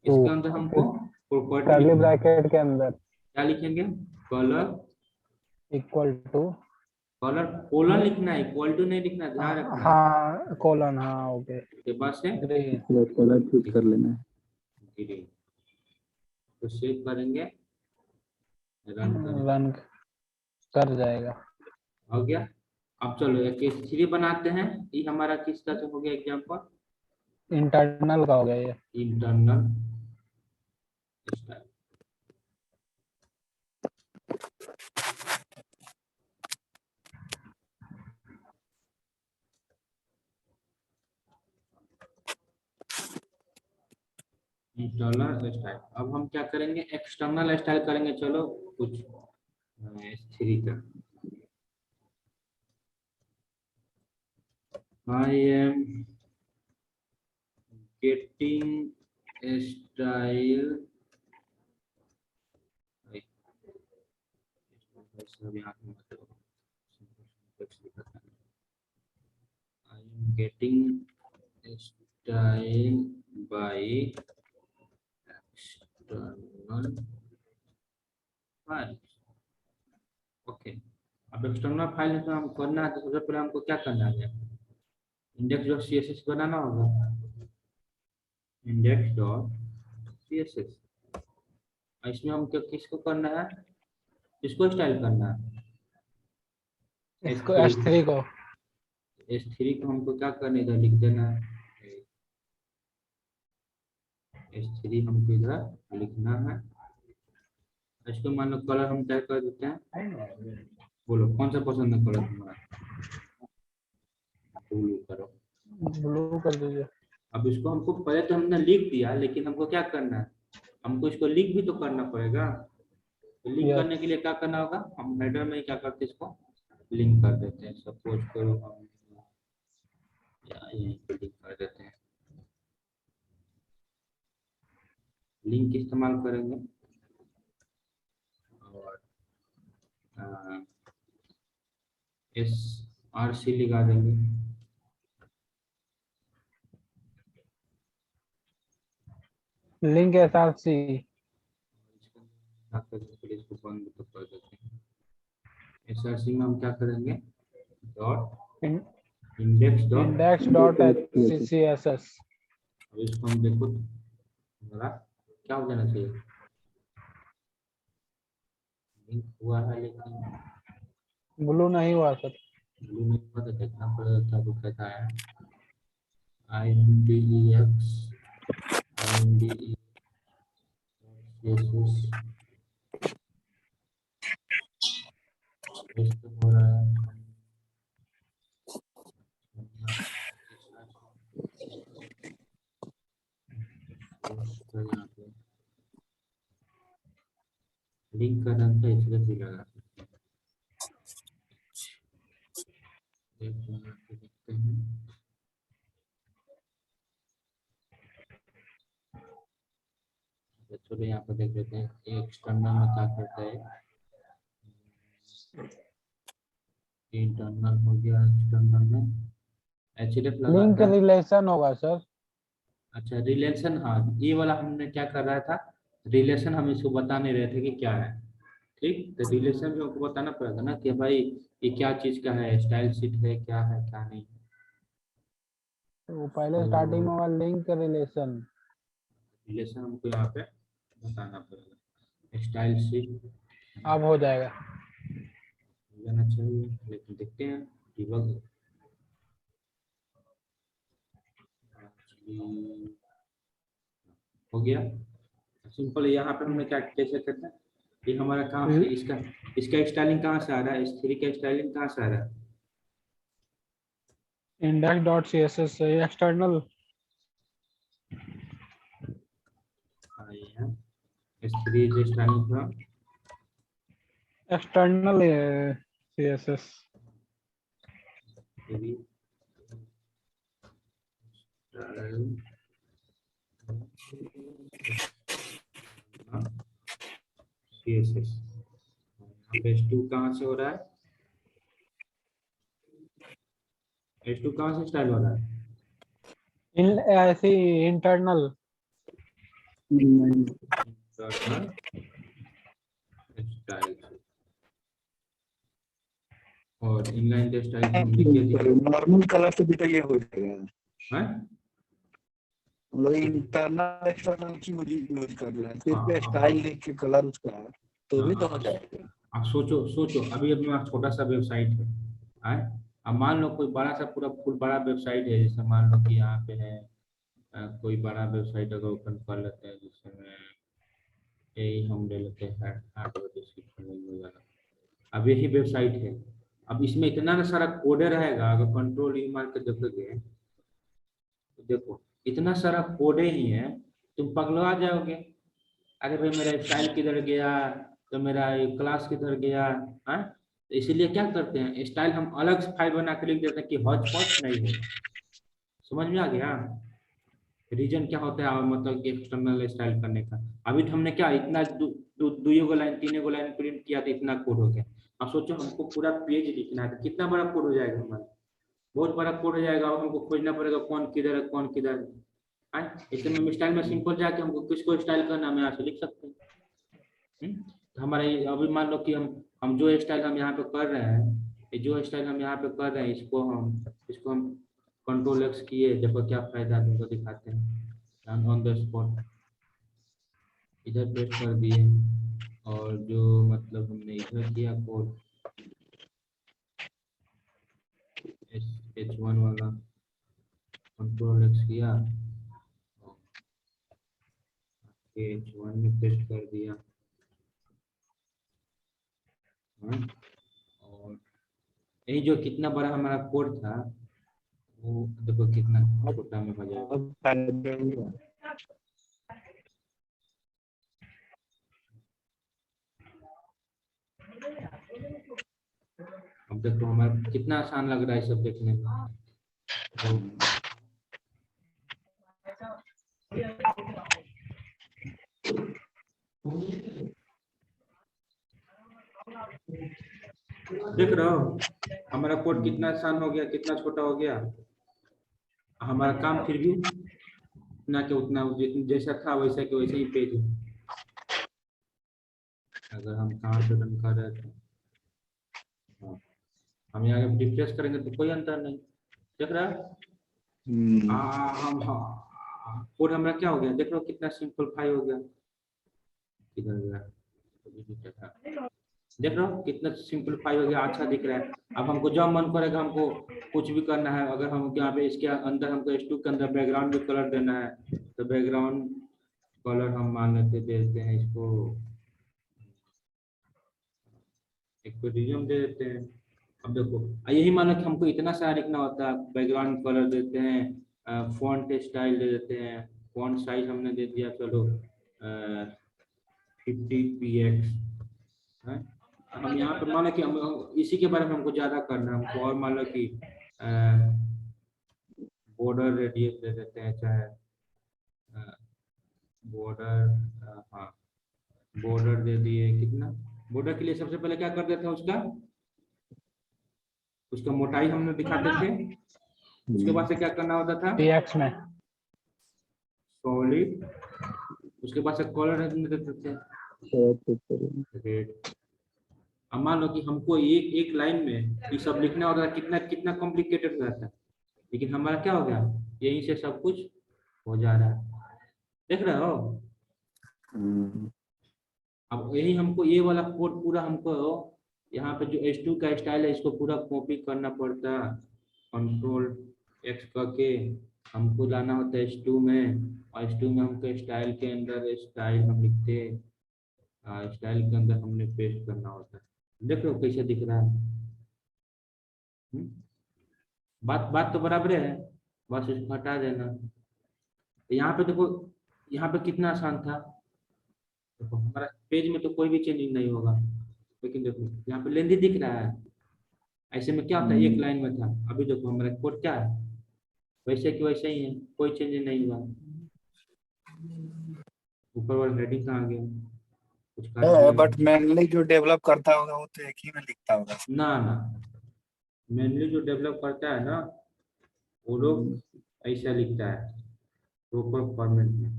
इसके अंदर हमको प्रॉपर्टी कर्ली लिखना है। ब्रैकेट के अंदर क्या लिखेंगे, colour, equal to, colour colon लिखना है, इक्वल टू नहीं लिखना, ध्यान रखना। हाँ कोलन, हाँ ओके। उसके बाद से ग्रीन, कलर चूज कर लेना है। ग्रीन। तो सेव करेंगे, रन करेंगे, रन कर जाएगा। हो गया। अब चलो एक S3 बनाते हैं। ये हमारा किसका जो हो गया एग्जाम्पल, इंटरनल का हो गया ये। Internal style. Internal style. अब हम क्या करेंगे, एक्सटर्नल स्टाइल करेंगे। चलो कुछ S3 का, I am getting a style, I am getting a style by external file। Okay. अब एक्सटर्नल फाइल है तो हम करना है, तो सबसे पहले हमको क्या करना है, index.css बनाना होगा। index.css, इसमें हम किसको करना है, किसको स्टाइल करना है, इसको S3 को। S3 को हमको क्या करना है, इधर लिख देना है। S3 हमको इधर लिखना है। इसको मान लो कलर हम क्या कर देते हैं, बोलो कौन सा पसंद है कलर तुम्हारा, ब्लू करो। ब्लू कर दीजिए। अब इसको हमको पहले तो हमने लिख दिया, लेकिन हमको क्या करना है, हमको इसको लिंक भी तो करना पड़ेगा। तो लिंक करने के लिए क्या करना होगा, हम हेडर में क्या करते हैं, इसको लिंक कर देते हैं। सपोज करो हम यहीं पे लिंक कर देते हैं, लिंक इस्तेमाल करेंगे और SRC लगा देंगे। Link SRC। इसको बंद तो कर देते हैं। SRC में हम क्या करेंगे, डॉट इंडेक्स डॉट CSS। अब इसको हम देखो हमारा क्या हो जाना चाहिए, लिंक हुआ है लेकिन ब्लू नहीं हुआ सर। ब्लू नहीं हुआ, तो देखना पड़ेगा क्या वो कहता है। INDEX CSS तो हो रहा है। लिंक का नाम तो इसलिए भी लगा देखते हैं। चलो यहाँ पर देख लेते हैं एक्सटर्नल में क्या करता है। इंटरनल हो गया, एक्सटर्नल में href लगा लिंक था। रिलेशन होगा सर। अच्छा रिलेशन, हाँ ये वाला हमने क्या कर रहा था, रिलेशन हम इसको बता नहीं रहे थे कि क्या है। ठीक, तो रिलेशन भी हमको बताना पड़ेगा ना कि भाई ये क्या चीज का है, स्टाइल शीट है क्या नहीं। वो पहले स्टार्टिंग में तो वाला लिंक रिलेशन। रिलेशन हमको यहाँ पे बताना पड़ेगा, स्टाइल शीट अब हो जाएगा। जाना चाहिए, लेकिन देखते हैं डिबग हो गया। सिंपल, यहाँ पे हमने क्या कैसे करते हैं, ये हमारा कहाँ से इसका इसका स्टाइलिंग कहाँ से आ रहा है, S3 का स्टाइलिंग कहाँ से आ रहा है। Index dot C S S से एक्सटर्नल। हाँ, ये है S3 is starting from external C S S. S3 CSS। S2 कहाँ से हो रहा है, S2 कहाँ से स्टाइल हो रहा है, ऐसी इंटरनल। इंटरनल स्टाइल और इनलाइन स्टाइल हम लिख के दिए नॉर्मल कलर से भी तो ये हो जाएगा। हैं। हम लोग इंटरनल एक्सटर्नल की यूज कर रहे हैं, हाँ सिर्फ स्टाइल लिख के कलर उसका है तो भी तो हो जाएगा। आप सोचो सोचो, अभी अपने पास छोटा सा वेबसाइट है, अब मान लो कोई बड़ा सा पूरा फुल बड़ा वेबसाइट है, जैसे मान लो कि यहाँ पे है कोई बड़ा वेबसाइट अगर ओपन कर लेते हैं, जिसमें यही हम ले लेते हैं हार्डवेयर डिस्क्रिप्शन वगैरह। अब यही वेबसाइट है, अब इसमें इतना सारा कोडे रहेगा, अगर कंट्रोल यू मार के देखोगे तो देखो इतना सारा कोडे ही है, तुम पगलवा जाओगे। अरे भाई मेरा स्टाइल किधर गया, तो मेरा ये क्लास किधर गया। हाँ, तो इसीलिए क्या करते हैं, स्टाइल हम अलग से फाइल बना के लिख देते हैं कि हौच पौच नहीं हो। समझ में आ गया, रीजन क्या होता है मतलब कि एक्सटर्नल स्टाइल करने का। अभी तो हमने क्या इतना दुइयो को लाइन तीन को लाइन प्रिंट किया तो इतना कोड हो गया। अब सोचो हमको पूरा पेज लिखना है तो कितना बड़ा कोड हो जाएगा हमारा, बहुत बड़ा कोड हो जाएगा और हमको खोजना पड़ेगा कौन किधर है कौन किधर है। इसमें में स्टाइल में सिंपल जाके हमको किसको स्टाइल करना हम यहाँ से लिख सकते हैं। तो हमारा ये अभी मान लो कि हम जो स्टाइल हम यहाँ पे कर रहे हैं, ये जो स्टाइल हम यहाँ पे कर रहे हैं इसको हम कंट्रोल एक्स किए, देखो क्या फायदा तुमको दिखाते हैं ऑन द स्पॉट, इधर पेस्ट कर दिए। और जो मतलब हमने इधर किया कोड H1 वाला कंट्रोल एक्स किया, H1 में पेस्ट कर दिया। और यही जो कितना बड़ा हमारा कोड था वो देखो कितना छोटा में हो जाएगा। अब देखो हमारा कितना आसान लग रहा है सब देखने में। तो देख रहे हो हमारा कोड कितना आसान हो गया, कितना छोटा हो गया। हमारा काम फिर भी ना कि उतना जैसा था वैसा के वैसे ही पेज है। अगर हम कहाँ पे रन कर रहे थे, हम यहाँ रिफ्रेश करेंगे तो कोई अंतर नहीं देख रहा है। हम कोड हमारा क्या हो गया, देख लो कितना सिंपलीफाई हो गया। किधर गया, देख रहे हो कितना सिंपलीफाई हो गया, अच्छा दिख रहा है। अब हमको जब मन करेगा हमको कुछ भी करना है, अगर हम यहाँ पे इसके अंदर हमको S2 के अंदर बैकग्राउंड भी कलर देना है तो बैकग्राउंड कलर हम मान लेते देते हैं इसको एक्वेरियम दे देते हैं। अब देखो यही मानो कि हमको इतना सारा लिखना होता है, बैकग्राउंड कलर देते हैं, फॉन्ट स्टाइल दे देते हैं, फॉन्ट साइज हमने दे दिया चलो 50px है। हम यहाँ पे मानो कि हम इसी के बारे में हमको ज्यादा करना है, हमको और मान लो कि बॉर्डर रेडियस दे देते हैं, चाहे बॉर्डर, हाँ बॉर्डर दे दिए कितना। बॉर्डर के लिए सबसे पहले क्या कर देते हैं, उसका मोटाई हमने दिखाते थे, उसके बाद से क्या करना होता था px में सॉलिड, उसके बाद से कलर देख सकते हैं रेड। अब मान लो कि हमको एक लाइन में ये सब लिखना होता है, कितना कितना कॉम्प्लिकेटेड रहता है, लेकिन हमारा क्या हो गया, यहीं से सब कुछ हो जा रहा है, देख रहे हो। अब यही हमको ये वाला कोड पूरा हमको यहाँ पे जो H2 का स्टाइल है इसको पूरा कॉपी करना पड़ता है, कंट्रोल X करके हमको जाना होता है H2 में, और H2 में हमको स्टाइल के अंदर स्टाइल हम लिखते हैं, स्टाइल के अंदर हमने पेस्ट करना होता है। देख लो कैसे दिख रहा है। बात बात तो बराबर है, बस इसको हटा देना। यहाँ पे देखो, यहाँ पे कितना आसान था, देखो हमारा पेज में तो कोई भी चेंजिंग नहीं होगा, लेकिन देखो यहाँ पे लेंदी दिख रहा है। ऐसे में क्या होता है, एक लाइन में था, अभी देखो हमारा कोड क्या है, वैसे कि वैसे ही है, कोई चेंज नहीं हुआ। ऊपर वाला हेडिंग कहाँ गया, कुछ है, बट मैनुअली जो डेवलप करता होगा वो तो एक ही में लिखता होगा ना ना, मैनुअली जो डेवलप करता है ना वो लोग ऐसा लिखता है प्रॉपर फॉर्मेट में,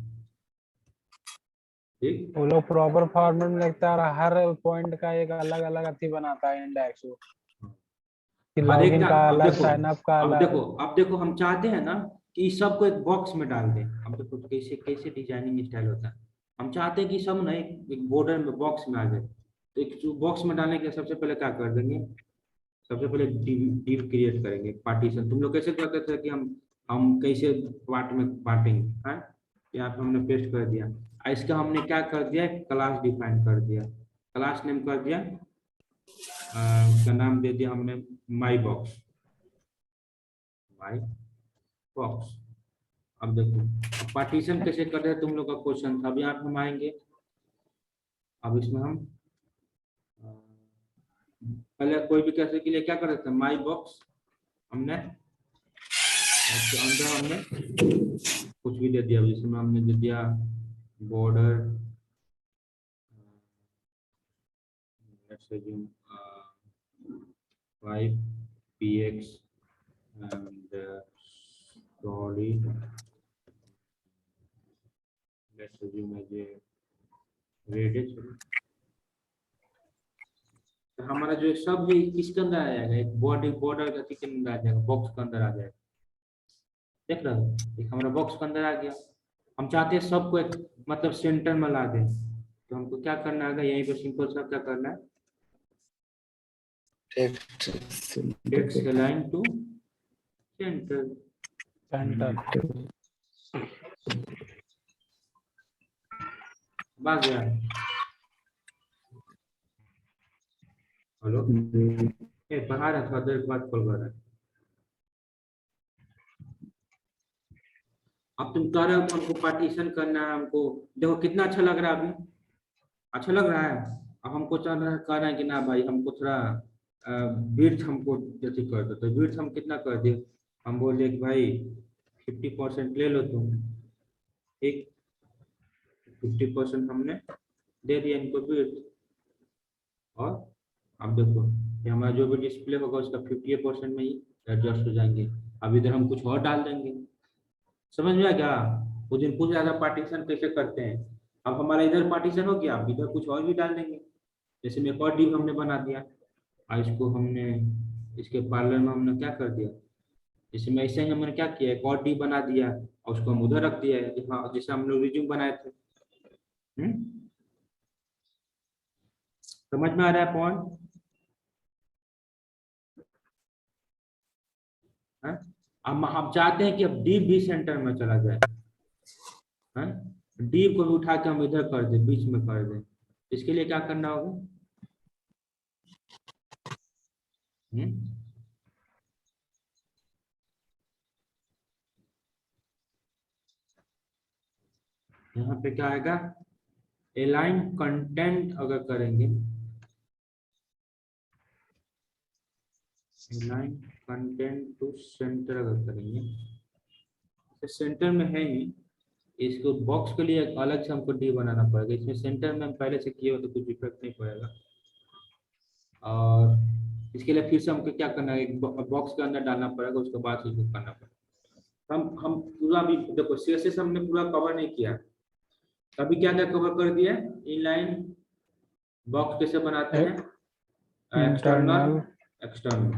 ठीक। वो लोग प्रॉपर फॉर्मेट में लिखता है और हर पॉइंट का एक अलग अलग अथी बनाता है इंडेक्स, कि हर एक लॉगिन का, का अब अलग, देखो, साइन अप का अब अलग। देखो, अब देखो हम चाहते हैं ना कि इस सबको एक बॉक्स में डाल दें। अब देखो कैसे कैसे डिजाइनिंग स्टाइल होता है, हम चाहते हैं कि सब ना एक बॉर्डर में बॉक्स में आ जाए। तो एक बॉक्स में डालने के सबसे पहले क्या कर देंगे, सबसे पहले डिव क्रिएट करेंगे, पार्टीशन। तुम लोग कैसे करते थे कि हम कैसे पार्ट में बांटेंगे, हाँ, यहाँ पे हमने पेस्ट कर दिया। इसका हमने क्या कर दिया, क्लास डिफाइन कर दिया, क्लास नेम कर दिया, उसका नाम दे दिया हमने माई बॉक्स, माई बॉक्स। अब देखो, अब पार्टीशन कैसे करते हैं तुम लोग का क्वेश्चन था, अब यहाँ पे हम आएंगे। अब इसमें हम पहले कोई भी कैसे के लिए क्या कर सकते हैं, माई बॉक्स हमने, उसके अंदर हमने कुछ भी दे दिया, जिसमें हमने दे दिया border, five px and solid, let's assume as a radius। तो हमारा जो सब भी किसके अंदर आ जाएगा, एक बॉडी बॉर्डर का के अंदर आ जाएगा, बॉक्स के अंदर आ जाएगा। देख रहे हो, एक हमारा बॉक्स के अंदर आ गया। हम चाहते हैं सबको एक मतलब सेंटर में ला दें, तो हमको क्या करना है, यहीं पे सिंपल सा क्या करना है, टेक्स्ट अलाइन टू सेंटर। आ गया, हेलो, बाहर है, थोड़ा देर बाद कॉल कर रहा है। अब तुम कह रहे हो हमको पार्टीशन करना है, हमको देखो कितना अच्छा लग रहा है, अभी अच्छा लग रहा है। अब हमको कहना है कि ना भाई हमको थोड़ा विड्थ हमको जैसे कर दो, तो विड्थ हम कितना कर दिए, हम बोले कि भाई 50% ले लो तुम, ठीक, 50% हमने दे दिया इनको विड्थ। और अब देखो कि हमारा जो भी डिस्प्ले होगा उसका 50% में ही एडजस्ट हो जाएंगे। अब इधर हम कुछ और डाल देंगे, समझ में आ गया। उस दिन पूछ रहा था पार्टीशन कैसे करते हैं, अब हमारा इधर पार्टीशन हो गया, अब इधर कुछ और भी डाल देंगे। जैसे में एक और डिव हमने बना दिया, और इसको हमने इसके पार्लर में हमने क्या कर दिया, जैसे में ऐसे ही हमने क्या किया, एक और डिव बना दिया और उसको हम उधर रख दिया है, हाँ, जैसे हम लोग रिज्यूम बनाए थे। समझ में आ रहा है पॉइंट? हम चाहते हैं कि अब डिव भी सेंटर में चला जाए, डिव को उठा के हम इधर कर दें, बीच में कर दें। इसके लिए क्या करना होगा, यहाँ पे क्या आएगा, अलाइन कंटेंट अगर करेंगे, अलाइन कंटेंट टू सेंटर अगर करेंगे, तो सेंटर में है ही, इसको बॉक्स के लिए अलग से हमको डी बनाना पड़ेगा। इसमें सेंटर में हम पहले से किए हो तो कुछ इफेक्ट नहीं पड़ेगा। और इसके लिए फिर से हमको क्या करना है, एक बॉक्स के अंदर डालना पड़ेगा, उसके बाद इसको करना पड़ेगा। हम पूरा भी देखो CSS हमने पूरा कवर नहीं किया, अभी क्या क्या कवर कर दिया। इनलाइन बॉक्स कैसे बनाते हैं, एक्सटर्नल, एक्सटर्नल।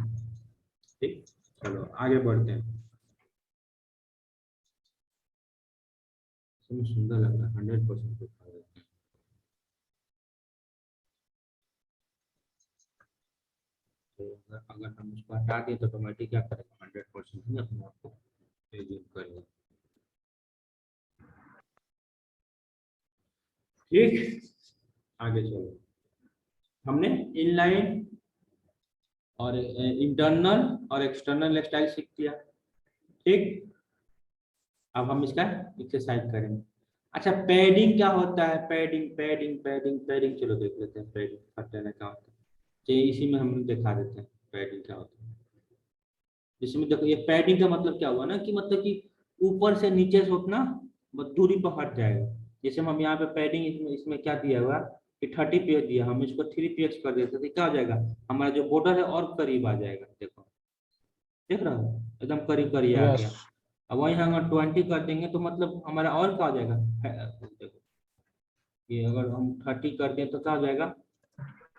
ठीक, चलो आगे बढ़ते हैं। सुंदर लग रहा है, 100% तो अगर हम उसको हटा दें तो ऑटोमेटिक क्या करेगा, 100% ही अपने आप को एग्जीक्यूट करेगा। ठीक, आगे चलो। हमने इनलाइन और इंटरनल और एक्सटर्नल स्टाइल सीख लिया। ठीक, अब हम इसका एक्सरसाइज करेंगे। अच्छा, पैडिंग क्या होता है, पैडिंग पैडिंग पैडिंग पैडिंग, चलो देख लेते हैं पैडिंग हटाना क्या होता है। चलिए इसी में हम दिखा देते हैं पैडिंग क्या होता है। जिसमें देखो ये पैडिंग का मतलब क्या हुआ ना, कि मतलब कि ऊपर से नीचे से उतना दूरी पर हट जाएगा। जैसे हम यहाँ पे पैडिंग इसमें क्या दिया हुआ कि 30 px दिया, हम इसको 3 px कर देते तो क्या हो जाएगा, हमारा जो बॉर्डर है और करीब आ जाएगा। देखो देख रहे हो, एकदम करीब करीब आ गया। अब वहीं हम 20 कर देंगे तो मतलब हमारा और क्या हो जाएगा, देखो ये अगर हम 30 कर दें तो क्या हो जाएगा,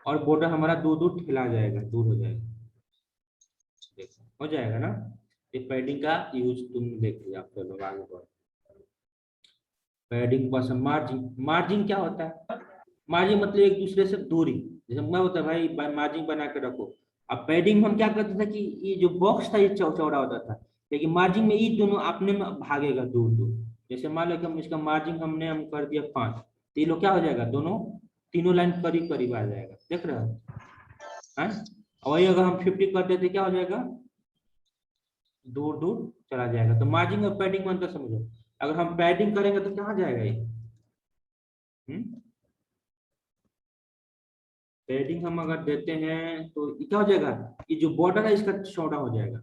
और बॉर्डर हमारा दूर दूर ठेला जाएगा, दूर हो जाएगा। देखो हो जाएगा ना, ये पैडिंग का यूज तुम देख लिया। आप चलो आगे बढ़ो। पैडिंग पर मार्जिन, मार्जिन क्या होता है, मार्जिन मतलब एक दूसरे से दूरी। जैसे मैं होता है भाई मार्जिन बना के रखो। अब पैडिंग हम क्या करते थे कि ये जो बॉक्स था ये चौड़ा होता था, लेकिन मार्जिन में ये दोनों अपने में भागेगा दूर दूर। जैसे मान लो कि हम इसका मार्जिन हम कर दिया 5, तो ये लोग क्या हो जाएगा, दोनों तीनों लाइन करीब करीब आ जाएगा। देख रहे हो, है। और वही अगर हम 50 कर देते क्या हो जाएगा, दूर दूर चला जाएगा। तो मार्जिन और पैडिंग में अंतर समझो। अगर हम पैडिंग करेंगे तो कहाँ जाएगा ये, पैडिंग हम अगर देते हैं तो ये क्या हो जाएगा, ये जो बॉर्डर है इसका चौड़ा हो जाएगा।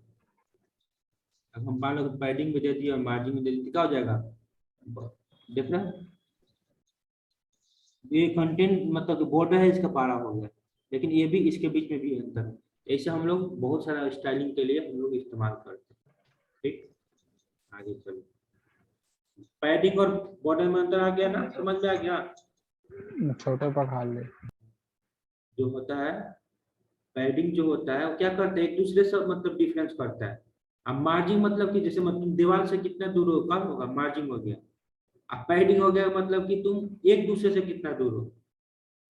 अब हम मान लो पैडिंग भी दे दिए और मार्जिन भी दे दी, क्या हो जाएगा, देख रहे हैं ये कंटेंट मतलब बॉर्डर है इसका पारा हो गया, लेकिन ये भी इसके बीच में भी अंतर है। ऐसे हम लोग बहुत सारा स्टाइलिंग के लिए हम लोग इस्तेमाल करते हैं। ठीक, आगे चलो। पैडिंग और बॉर्डर में अंतर आ गया ना, समझ में आ गया। छोटे पर खा ले। जो होता है पैडिंग जो होता है वो क्या करता है, एक दूसरे से मतलब डिफरेंस करता है। अब मार्जिन मतलब कि जैसे मतलब दीवार से कितना दूर हो, कम होगा, मार्जिन हो गया। अब पैडिंग हो गया मतलब कि तुम एक दूसरे से कितना दूर हो,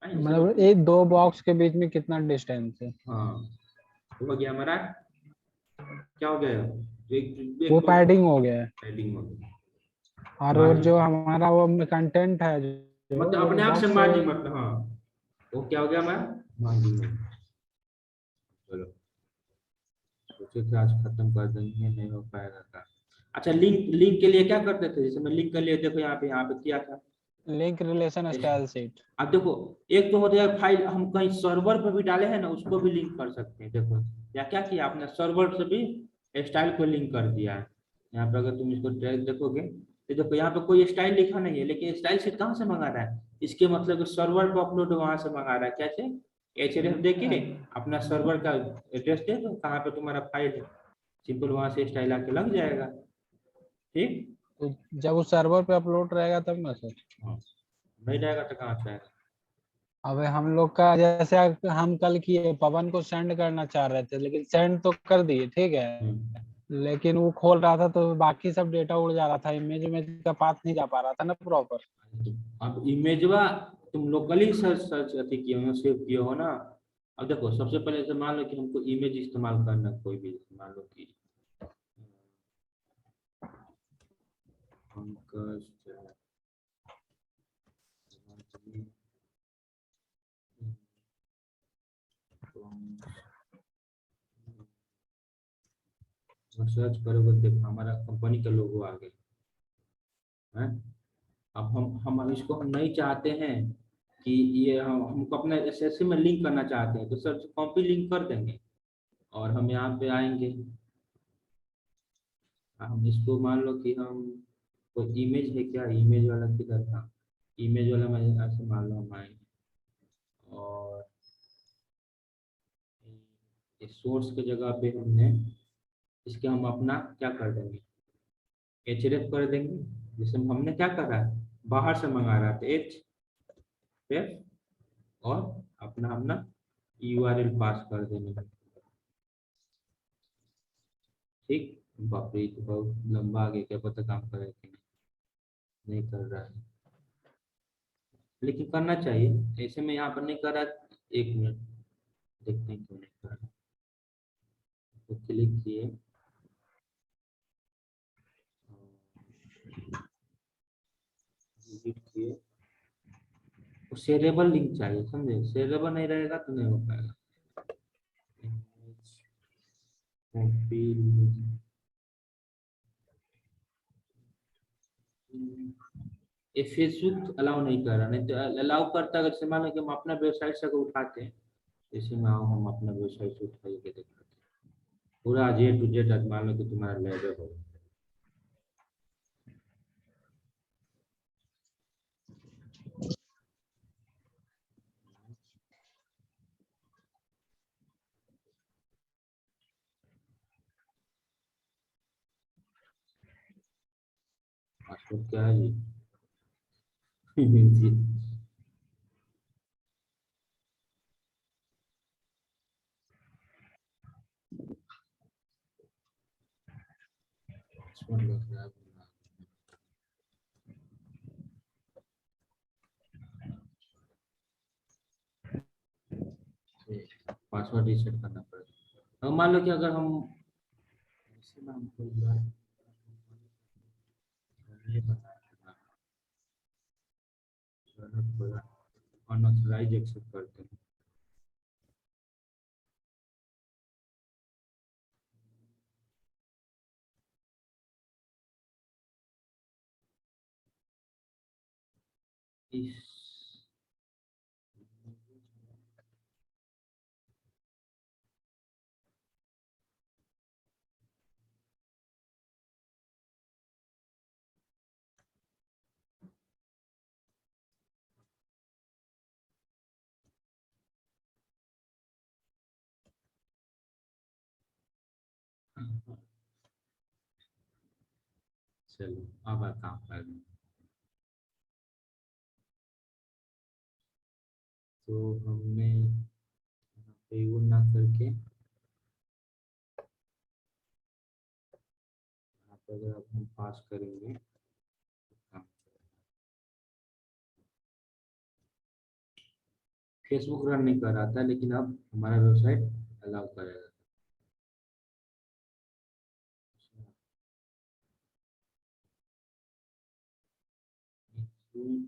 है, जैसे मतलब एक दो बॉक्स के बीच में कितना डिस्टेंस है, हाँ, तो हो गया हमारा, क्या हो गया, वो एक पैडिंग हो गया है। पैडिंग हो गया। और वो मार्जिन जो हमारा वो कंटेंट है जो मतलब वो अपने आप से बॉक्स मार्जिन मतलब, हाँ वो क्या हो गया हमारा, मार्जिन हो गया। चलो सोचे थे आज खत्म कर देंगे, नहीं हो पाएगा का। अच्छा, लिंक लिंक के लिए क्या करते थे, जैसे मैं लिंक के लिए देखो यहाँ पे किया था। Link relation style sheet. अब देखो एक तो होता है फाइल हम कहीं सर्वर पर भी डाले हैं ना, उसको भी लिंक कर सकते हैं। देखो या क्या किया आपने, सर्वर से भी स्टाइल को लिंक कर दिया है। यहाँ पे अगर तुम इसको देखोगे तो देखो यहाँ पे कोई स्टाइल लिखा नहीं है, लेकिन स्टाइल शीट कहाँ से मंगा रहा है, इसके मतलब सर्वर पर अपलोड वहां से मंगा रहा है। कैसे, एचडीएफ देख के अपना सर्वर का एड्रेस दे दो कहाँ पे तुम्हारा फाइल है, सिंपल वहां से स्टाइल आके लग जाएगा। ठीक, तो जब वो सर्वर पे अपलोड रहेगा तब ना सर। हाँ, नहीं रहेगा तो कहाँ से आएगा। अबे हम लोग का जैसे हम कल किए, पवन को सेंड करना चाह रहे थे, लेकिन सेंड तो कर दिए ठीक है, लेकिन वो खोल रहा था तो बाकी सब डेटा उड़ जा रहा था, इमेज इमेज का पाथ नहीं जा पा रहा था ना प्रॉपर। अब इमेजवा तुम लोकली सर्च सर्च अथी किए हो, सेव किए हो ना। अब देखो सबसे पहले से मान लो कि हमको इमेज इस्तेमाल करना है, कोई भी मान लो कि पंकज सर्च करोगे देखो हमारा कंपनी का लोगो आ गया है। अब हम इसको हम नहीं चाहते हैं कि ये हमको अपने एसएससी में लिंक करना चाहते हैं, तो सर कॉपी लिंक कर देंगे और हम यहाँ पे आएंगे। हम इसको मान लो कि हम कोई इमेज है क्या, इमेज वाला किधर था, इमेज वाला मैं ऐसे मान लो हम आएंगे और इस सोर्स के जगह पे हमने इसके हम अपना क्या कर देंगे, href कर देंगे। जैसे हमने क्या करा, बाहर से मंगा रहा था href, और अपना अपना URL पास कर देंगे। ठीक, बाप रे तो बहुत लंबा आगे, क्या पता काम करे कि नहीं कर रहा है, लेकिन करना चाहिए। ऐसे में यहाँ पर नहीं कर रहा, 1 मिनट देखते हैं क्यों नहीं कर रहा। तो क्लिक किए, विजिट किए, शेयरेबल लिंक चाहिए, समझे? शेयरेबल नहीं रहेगा तो नहीं हो पाएगा। ये फेसबुक अलाउ नहीं कर रहा, नहीं तो अलाउ करता। अगर मान लो कि हम अपना वेबसाइट से अगर उठाते हैं, जैसे में आओ हम अपना वेबसाइट से उठाइए के दिखाते हैं पूरा A to Z। मान लो कि तुम्हारा लेवल हो, पासवर्ड क्या है जी? पासवर्ड लग रहा है। पासवर्ड रीसेट करना पड़ेगा। अब मान लो कि अगर हम इसी नाम को ये बनाया, अनऑथराइज एक्सेप्ट करते हैं। इस चलो अब काम कर लें। तो हमने वो ना करके यहाँ पर अगर आप हम पास करेंगे तो काम फेसबुक रन नहीं कर रहा था, लेकिन अब हमारा वेबसाइट अलाउ करेगा।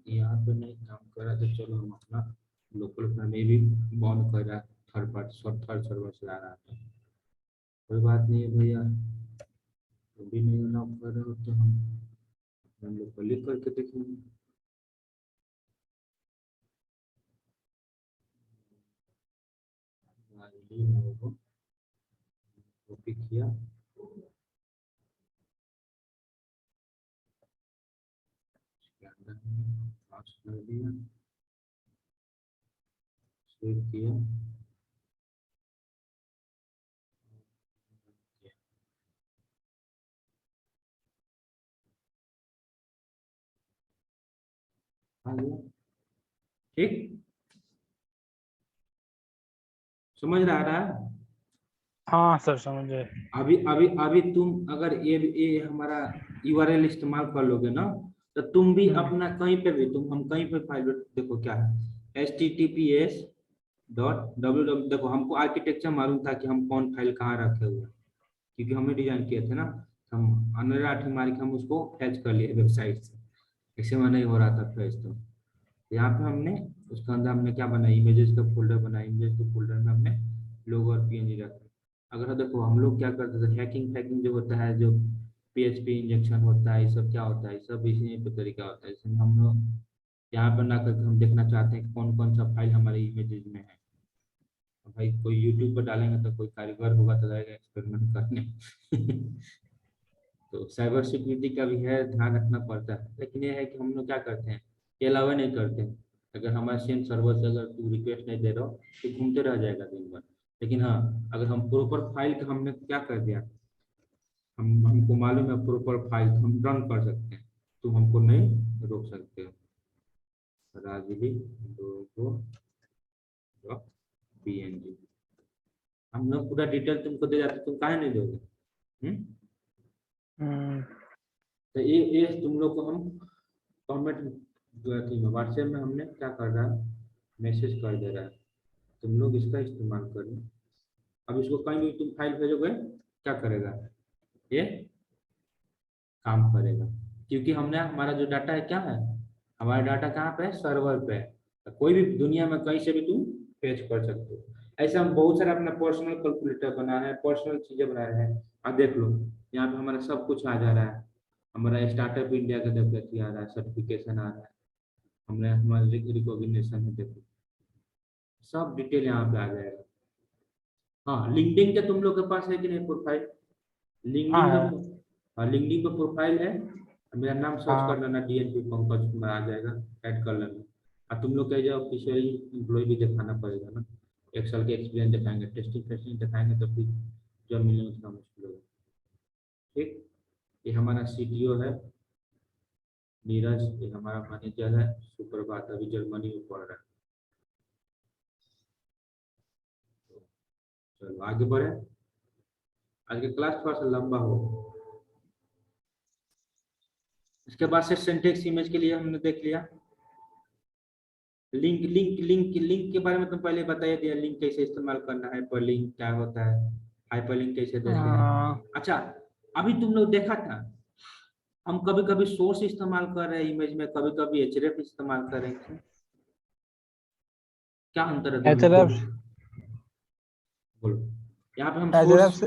यहाँ पे नहीं काम कर रहा, तो चलो हम अपना लोकल में भी बॉन्ड कर रहा है, थर्ड पार्टी थर्ड सर्वर से आ रहा था। कोई बात नहीं है भैया, तो भी नहीं अलाउ कर रहे हो तो हम लोग को लिख करके देखेंगे। कॉपी किया, पास कर दिया, सेव किया, आ गया। ठीक, समझ रहा है? हाँ सर समझे। अभी अभी अभी तुम अगर ये हमारा URL इस्तेमाल कर लोगे ना, तो तुम भी अपना कहीं पे भी हम कहीं पे फाइल देखो क्या है, https www। देखो हमको आर्किटेक्चर मालूम था कि हम कौन फाइल कहाँ रखे हुए हैं, क्योंकि हमने डिजाइन किए थे ना। हम अनराठ मार के हम उसको फैच कर लिए वेबसाइट से, ऐसे में नहीं हो रहा था फैच। तो यहाँ पे हमने उसके अंदर हमने क्या बनाया, इमेजेस का फोल्डर बनाया, इमेज के फोल्डर में हमने लोगो और PNG रखा। अगर देखो हम लोग क्या करते थे, हैकिंग फैकिंग जो होता है, जो PHP इंजेक्शन होता है, ये सब क्या होता है, ये सब इसी पे तरीका होता है। इसमें हम लोग यहाँ पर ना करके हम देखना चाहते हैं कौन कौन सा फाइल हमारे इमेजेस में है। तो भाई कोई यूट्यूब पर डालेंगे तो कोई कारीगर होगा तो जाएगा एक्सपेरिमेंट करने तो साइबर सिक्योरिटी का भी है, ध्यान रखना पड़ता है। लेकिन ये है कि हम लोग क्या करते हैं, ये अलावा नहीं करते। अगर हमारे सेम सर्वर से अगर तू रिक्वेस्ट नहीं दे रहा हो तो घूमते रह जाएगा दिन भर। लेकिन हाँ, अगर हम प्रॉपर फाइल का हमने क्या कर दिया, हमको मालूम है प्रॉपर फाइल हम रन कर सकते हैं, तुम हमको नहीं रोक सकते हो। राजली लोगो png हम लोग पूरा डिटेल तुमको दे जाते, तुम काहे नहीं दोगे? तो ये तुम लोग को हम कमेंट व्हाट्सएप में हमने क्या कर रहा है, मैसेज कर दे रहा है, तुम लोग इसका इस्तेमाल करो। अब इसको कहीं भी तुम फाइल भेजोगे क्या करेगा, ये काम करेगा, क्योंकि हमने हमारा जो डाटा है क्या है, हमारा डाटा कहाँ पे है, सर्वर पे है। तो कोई भी दुनिया में कहीं से भी तुम फेच कर सकते हो। ऐसे हम बहुत सारे अपना पर्सनल कैलकुलेटर बना है, पर्सनल चीजें बना रहे हैं। अब देख लो यहाँ पे हमारा सब कुछ आ जा रहा है, हमारा स्टार्टअप इंडिया का डेवलप आ रहा है, सर्टिफिकेशन आ रहा है, हमने हमारे रिकॉग्निशन है, देखो सब डिटेल यहाँ पे आ जाएगा। हाँ लिंक्डइन का तुम लोग के पास है कि नहीं प्रोफाइल? लिंक्डइन हाँ में, हाँ लिंक्डइन पे प्रोफाइल है, मेरा नाम सर्च हाँ। कर लेना, डीएनपी पंकज कुमार आ जाएगा, ऐड कर लेना। और तुम लोग का जो ऑफिशियल एम्प्लॉय भी दिखाना पड़ेगा ना, 1 साल के एक्सपीरियंस दिखाएंगे, टेस्टिंग फेस्टिंग दिखाएंगे, तो फिर जब मिलने उतना मुश्किल होगा। ठीक, ये हमारा सीटीओ है नीरज, ये हमारा मैनेजर है सुप्रभात, अभी जर्मनी में पढ़ रहा है। चलो आगे बढ़े, आज का क्लास थोड़ा सा लंबा हो। इसके बाद से सिंटेक्स इमेज के लिए हमने देख लिया। लिंक लिंक लिंक लिंक के बारे में तुम पहले बताइए दिया, लिंक कैसे इस्तेमाल करना है, हाइपर लिंक क्या होता है, हाइपर लिंक कैसे देते हैं। अच्छा अभी तुम लोग देखा था, हम कभी कभी सोर्स इस्तेमाल कर रहे हैं इमेज में, कभी कभी एचरेफ इस्तेमाल कर रहे हैं, क्या अंतर है दोनों में? बोलो, यहाँ पे हम सोर्स,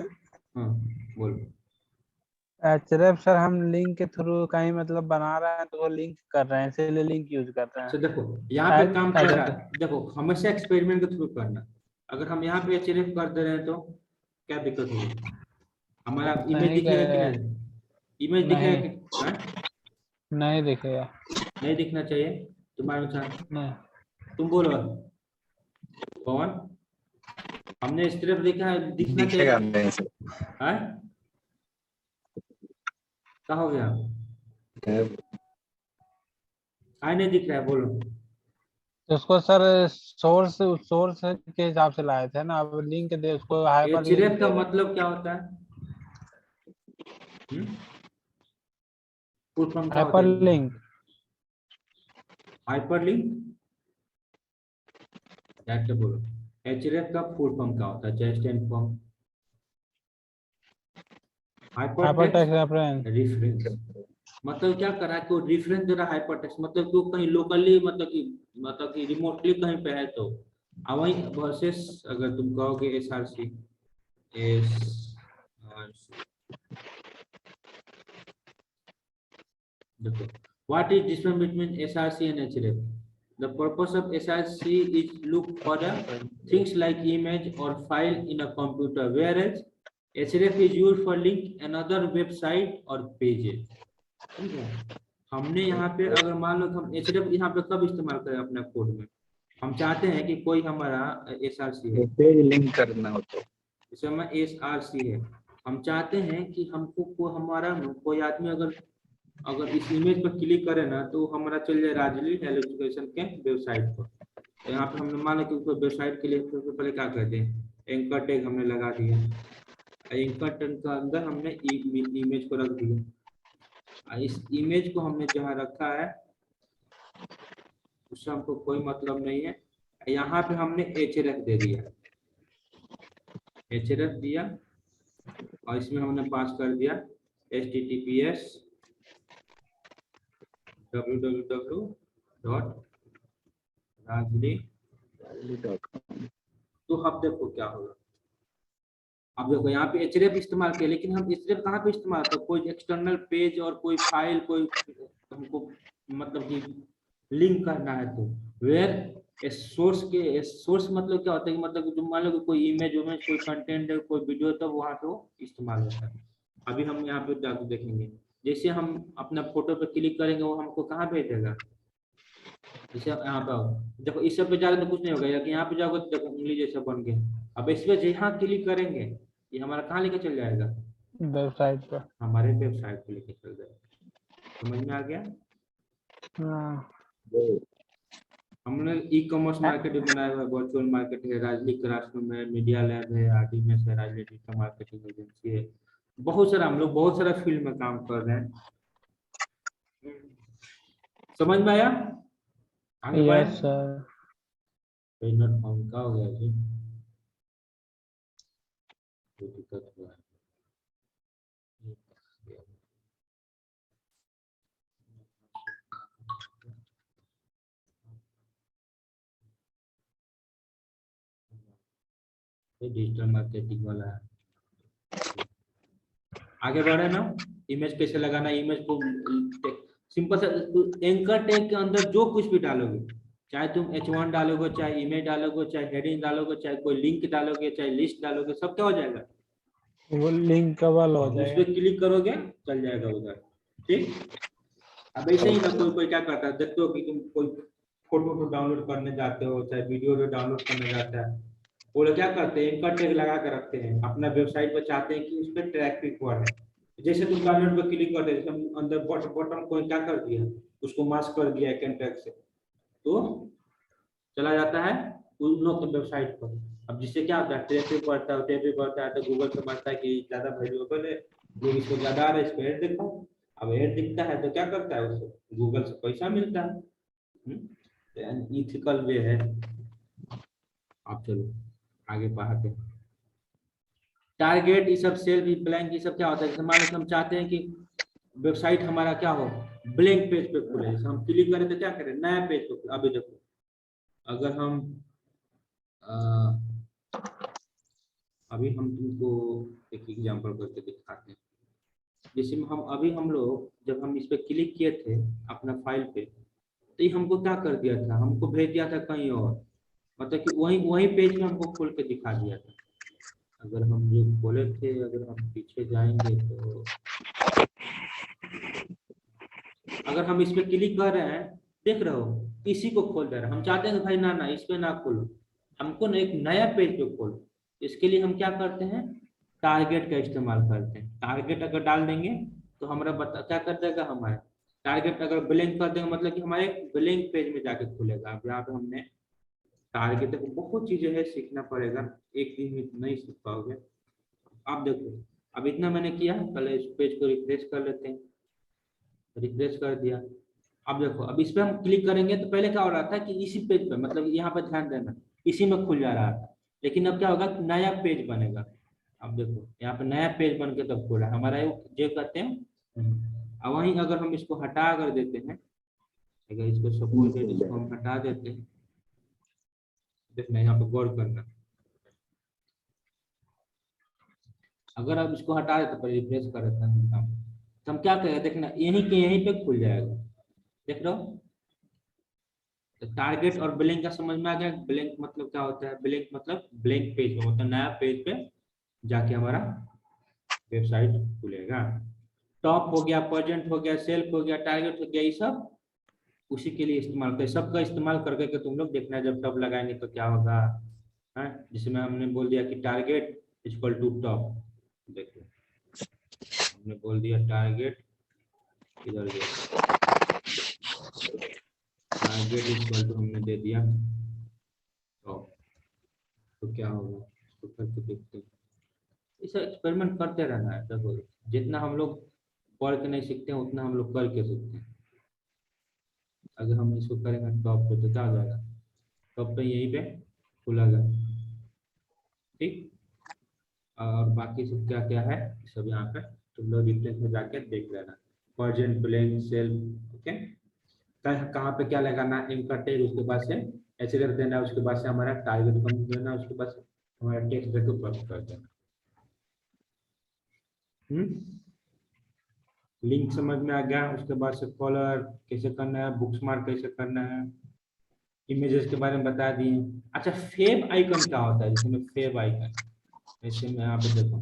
हाँ बोलो। एचरेफ सर हम लिंक के थ्रू कहीं मतलब बना रहे हैं तो वो लिंक कर रहे हैं, इसीलिए लिंक यूज कर रहे अच्छा हैं। देखो यहाँ पे काम कर रहा है, देखो हमेशा एक्सपेरिमेंट के थ्रू करना। अगर हम यहाँ पे एचरेफ कर दे रहे हैं तो क्या दिक्कत होगी, हमारा इमेज नहीं दिखेगा कि नहीं? इमेज दिखेगा कि नहीं दिखेगा, नहीं दिखना चाहिए तुम्हारे अनुसार? नहीं तुम बोलो पवन, हमने सिर्फ देखा है दिखना दिखेगा चाहिए नहीं सर। है, क्या हो गया, आई नहीं दिख रहा है, बोलो। तो उसको सर सोर्स सोर्स के हिसाब से लाए थे ना, अब लिंक दे उसको हाइपर लिंक एचरेफ का दे मतलब क्या होता है? फुल फॉर्म क्या होता हाइपर है? लिंक। हाइपर लिंक कैसे बोलो, एचरेफ का फुल फॉर्म क्या होता है? Just and form, hyper text reference. Reference मतलब क्या करा कि वो रेफरेंस दे रहा है, हाइपर टेक्स्ट मतलब कि वो कहीं लोकली मतलब कि रिमोटली कहीं पे है तो। अब वही वर्सेस अगर तुम कहोगे एसआरसी, देखो what is difference between SRC and href? The purpose of SRC is look for the things like image or file in a computer, whereas href is used for link another website or pages. ठीक है, हमने यहाँ पे अगर मान लो हम href यहाँ पे कब इस्तेमाल करें अपने कोड में, हम चाहते हैं कि कोई हमारा SRC है, पेज लिंक करना होता है, जैसे हमारा SRC है, हम चाहते हैं कि हमको हमारा कोई आदमी अगर इस इमेज पर क्लिक करें ना तो हमारा चल जाए राजली एजुकेशन के वेबसाइट पर। तो यहाँ पे हमने माना कि उसको वेबसाइट के लिए सबसे पहले क्या करते हैं, एंकर टैग हमने लगा दिया, एंकर टैग के अंदर हमने इमेज को रख दिया। इस इमेज को हमने जहाँ रखा है उससे हमको कोई मतलब नहीं है, यहाँ पे हमने href दे दिया, href दिया और इसमें हमने पास कर दिया https www.rajli.com। तो अब देखो क्या होगा, अब देखो यहाँ पे href इस्तेमाल किया, लेकिन हम href कहाँ पे इस्तेमाल होता है, कोई एक्सटर्नल पेज और कोई फाइल, कोई हमको मतलब कि लिंक करना है तो वेयर सोर्स मतलब क्या होता है कि मतलब तुम मान लो कि कोई इमेज कोई कंटेंट है, कोई वीडियो, तब वहाँ पे वो इस्तेमाल होता है। अभी हम यहाँ पे जाकर देखेंगे, जैसे हम अपना फोटो पे क्लिक करेंगे वो हमको कहाँ भेजेगा, जैसे यहाँ पे देखो इस सब पे जाकर तो कुछ नहीं होगा, यहाँ पे जाओगे तो देखो उंगली जैसा बन गया। अब इस पे जहाँ क्लिक करेंगे ये हमारा कहाँ लेके चल जाएगा, वेबसाइट पर। हमारे वेबसाइट पे लेके चल जाएगा। समझ में आ गया? हाँ हमने ई कॉमर्स मार्केट भी बनाया हुआ है, वर्चुअल मार्केट है, राजनीतिक क्लासरूम है, मीडिया लैब है, आरडीएमएस है, राजनीतिक का मार्केटिंग एजेंसी है, बहुत सारा हम लोग बहुत सारा फील्ड में काम कर रहे हैं। समझ में आया? आगे बढ़े? Yes sir. नोट फॉर्म का हो गया जी, कोई दिक्कत हुआ है? डिजिटल मार्केटिंग वाला है। आगे बढ़े ना, इमेज कैसे लगाना, इमेज को सिंपल सा एंकर टैग के अंदर जो कुछ भी डालोगे, चाहे तुम H1 डालोगे, चाहे इमेज डालोगे, चाहे हेडिंग डालोगे, चाहे कोई लिंक डालोगे, चाहे लिस्ट डालोगे, सब क्या हो जाएगा, वो लिंकेबल हो उस जाएगा। पर क्लिक करोगे चल जाएगा उधर। ठीक, अब ऐसे ही ना कोई क्या करता है, देखते हो कि तुम कोई फोटो डाउनलोड करने जाते हो, चाहे वीडियो डाउनलोड करने जाता है, वो लोग क्या करते हैं, एंकर टैग लगा के रखते हैं अपना वेबसाइट पर, चाहते हैं कि उस पर ट्रैफिक बढ़े। जैसे तुम डाउनलोड पर क्लिक करते हैं, अंदर बटन को क्या कर दिया, उसको मास्क कर दिया कॉन्टैक्ट से, तो चला जाता है उन लोग के वेबसाइट पर। अब जिससे क्या होता है, ट्रैफिक बढ़ता है, ट्रैफिक बढ़ता है तो गूगल समझता है कि ज्यादा वैल्यूएबल है, लोग इसको ज्यादा आ रहा है, इस पर ऐड देखो। अब ऐड दिखता है तो क्या करता है, उसको गूगल से पैसा मिलता है। इथिकल वे है। आप चलो आगे पढ़ते हैं। टारगेट ये सब, सेल्फ ब्लैंक ये सब क्या होता है, जैसे मान लो हम चाहते हैं कि वेबसाइट हमारा क्या हो, ब्लैंक पेज पे खुले, जैसे हम क्लिक करें तो क्या करें, नया पेज पे। अभी देखो, अगर हम अभी हम तुमको एक एग्जांपल करके दिखाते हैं। जैसे हम लोग जब हम इस पे क्लिक किए थे अपना फाइल पे, तो ये हमको क्या कर दिया था, हमको भेज दिया था कहीं और, मतलब कि वही पेज में हमको खोल के दिखा दिया था। अगर हम जो खोले थे, अगर हम पीछे जाएंगे तो अगर हम इस पे क्लिक कर रहे हैं, देख रहे हो इसी को खोल दे रहे हैं। हम चाहते हैं कि भाई ना इस पे ना खोलो, हमको ना एक नया पेज पे खोलो। इसके लिए हम क्या करते हैं, टारगेट का इस्तेमाल करते हैं। टारगेट अगर डाल देंगे तो हमारा क्या कर देगा, हमारा टारगेट अगर ब्लैंक कर देंगे मतलब कि हमारे ब्लैंक पेज में जाके खुलेगा। अब यहाँ पे हमने टारगेट को बहुत चीजें है, सीखना पड़ेगा, एक दिन में नहीं सीख पाओगे। आप देखो, अब इतना मैंने किया, पहले इस पेज को रिफ्रेश कर लेते हैं, रिफ्रेश कर दिया। अब देखो, अब इस पे हम क्लिक करेंगे तो पहले क्या हो रहा था कि इसी पेज पे, मतलब यहाँ पे ध्यान देना, इसी में खुल जा रहा था, लेकिन अब क्या होगा, नया पेज बनेगा। अब देखो यहाँ पे नया पेज बन के तब खुला हमारा, जो कहते हैं। अब वहीं अगर हम इसको हटा कर देते हैं, अगर इसको सपोज इसको हम हटा देते हैं, देखना यहाँ पे गौर करना, अगर आप इसको हटा देते पर रिफ्रेश कर देते हैं तो हम क्या करेंगे, देखना यहीं के यहीं पे खुल जाएगा। देख रहे हो, तो टारगेट और ब्लैंक का समझ में आ गया। ब्लैंक मतलब क्या होता है, ब्लैंक मतलब ब्लैंक पेज पे, मतलब नया पेज पे जाके हमारा वेबसाइट खुलेगा। टॉप हो गया, प्रेजेंट हो गया, सेल्फ हो गया, टारगेट हो गया, ये सब उसी के लिए इस्तेमाल करते हैं। सबका इस्तेमाल करके के तुम लोग देखना, जब टॉप लगाएंगे तो क्या होगा, है जिसमें हमने बोल दिया कि टारगेट इक्वल टू टॉप। देखो हमने बोल दिया टारगेट, इधर गया टारगेट इक्वल टू हमने दे दिया टॉप, तो क्या होगा, तो करके देखते हैं। इसे एक्सपेरिमेंट करते रहना है। देखो जितना हम लोग पढ़ के नहीं सीखते हैं उतना हम लोग करके सीखते हैं। अगर हम इसको करेंगे टॉप पे तो क्या हो जाएगा, टॉप पे यहीं पे खुलेगा। ठीक, और बाकी सब क्या क्या है सब यहाँ पे तुम लोग रिफ्रेश में जाके देख लेना। प्रेजेंट, ब्लैंक, सेल्फ, ओके, कहाँ पे क्या लगाना, एंकर टैग, उसके बाद से ऐसे कर देना, उसके बाद से हमारा टारगेट कम देना, उसके बाद से हमारा टेक्स्ट को प्राप्त कर देना। लिंक समझ में आ गया। उसके बाद से कॉलर कैसे करना है, बुक्स मार्क कैसे करना है, इमेजेस के बारे में बता दिए। अच्छा, फेव आइकन क्या होता है, जिसमें फेव आइकन, ऐसे में यहाँ पे देखो,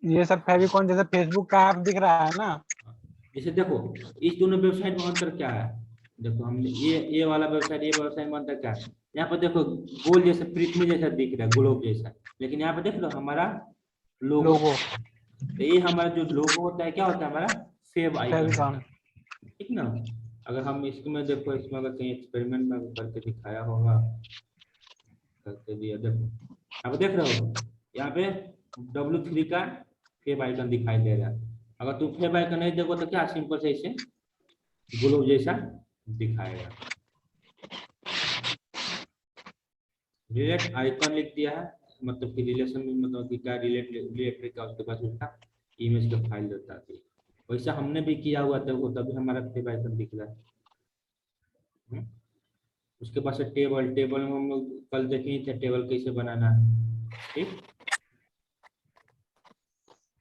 ये सब फेविकॉन जैसे फेसबुक का ऐप दिख रहा है ना, जैसे देखो इस दोनों वेबसाइट में अंतर क्या है। देखो हमने ये वाला वेबसाइट, ये वेबसाइट में अंतर क्या है, यहाँ पर देखो गोल जैसा, पृथ्वी जैसा दिख रहा है, ग्लोब जैसा, लेकिन यहाँ पे देख लो हमारा लोगो। लोगो तो ये हमारा जो लोगो होता है क्या होता है हमारा फेव आइकन, फेविकॉन। ठीक ना। अगर हम इसमें देखो, इसमें अगर कहीं एक्सपेरिमेंट में करके दिखाया होगा, करके दिया, देखो अब देख रहे हो यहाँ पे W3 का फेव आइकन दिखाई दे रहा है। अगर तुम फेव आइकन नहीं देखो तो क्या सिंपल से इसे ग्लोब जैसा दिखाएगा। रिलेट आइकन लिख दिया है, मतलब कि रिलेशन में, मतलब कि क्या रिलेटेड का, उसके पास उसका इमेज का फाइल देता है। वैसा हमने भी किया हुआ था, वो तभी हमारा फेव आइकन दिख रहा है। उसके पास टेबल, टेबल में हम लोग कल देखे थे टेबल कैसे बनाना है, ठीक।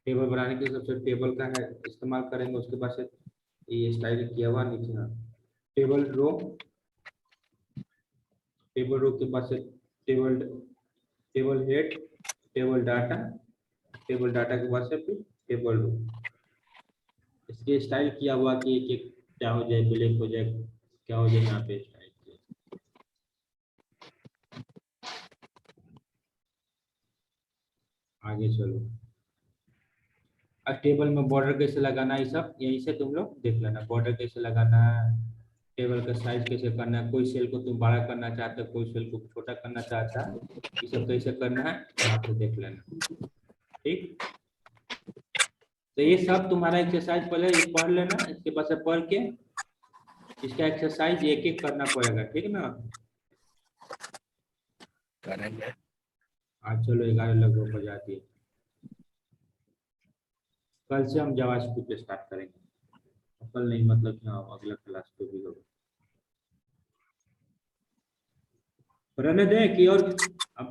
टेबल बनाने के लिए सबसे टेबल का है इस्तेमाल करेंगे। उसके पास ये स्टाइल किया हुआ नीचे, हाँ टेबल रो, टेबल रो के पास table, table head, table data, table data के बाद से फिर टेबल रो। इसके स्टाइल किया हुआ कि एक एक क्या हो जाए, ब्लैक हो जाए, क्या हो जाए, यहाँ पे स्टाइल किया। आगे चलो, अब टेबल में बॉर्डर कैसे लगाना है, ये सब यहीं से तुम लोग देख लेना। बॉर्डर कैसे लगाना है, टेबल का साइज कैसे करना है, कोई सेल को तुम बड़ा करना चाहते हो, कोई सेल को छोटा करना चाहता है, ये सब कैसे करना है यहाँ पे देख लेना, ठीक। तो ये सब तुम्हारा एक्सरसाइज पहले ये पढ़ लेना, इसके बाद से पढ़ के इसका एक्सरसाइज एक एक करना पड़ेगा, ठीक है ना। करेंगे। आज चलो 11 लगभग बजा दिए, कल से हम जावास्क्रिप्ट स्टार्ट करेंगे। कल नहीं मतलब कि हाँ अगला क्लास को भी होगा। रहने दें कि और अब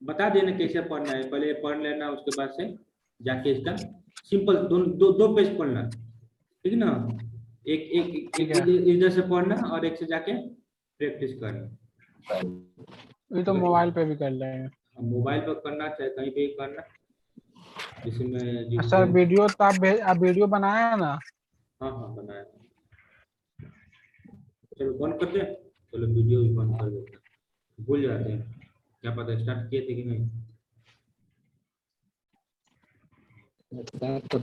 बता देना कैसे पढ़ना है, पहले पढ़ लेना, उसके बाद से जाके इसका सिंपल दो पेज पढ़ना, ठीक है ना। एक एक ठीक एक है। इधर से पढ़ना और एक से जाके प्रैक्टिस करना। ये तो मोबाइल पे भी कर लेंगे। मोबाइल पर करना चाहे कहीं पे करना, जिसमें सर वीडियो तो आप वीडियो बनाया है ना? हाँ हाँ बनाया। चलो बंद कर दे, चलो वीडियो भी बंद कर देते हैं, भूल जाते हैं, क्या पता स्टार्ट किए थे कि नहीं। तो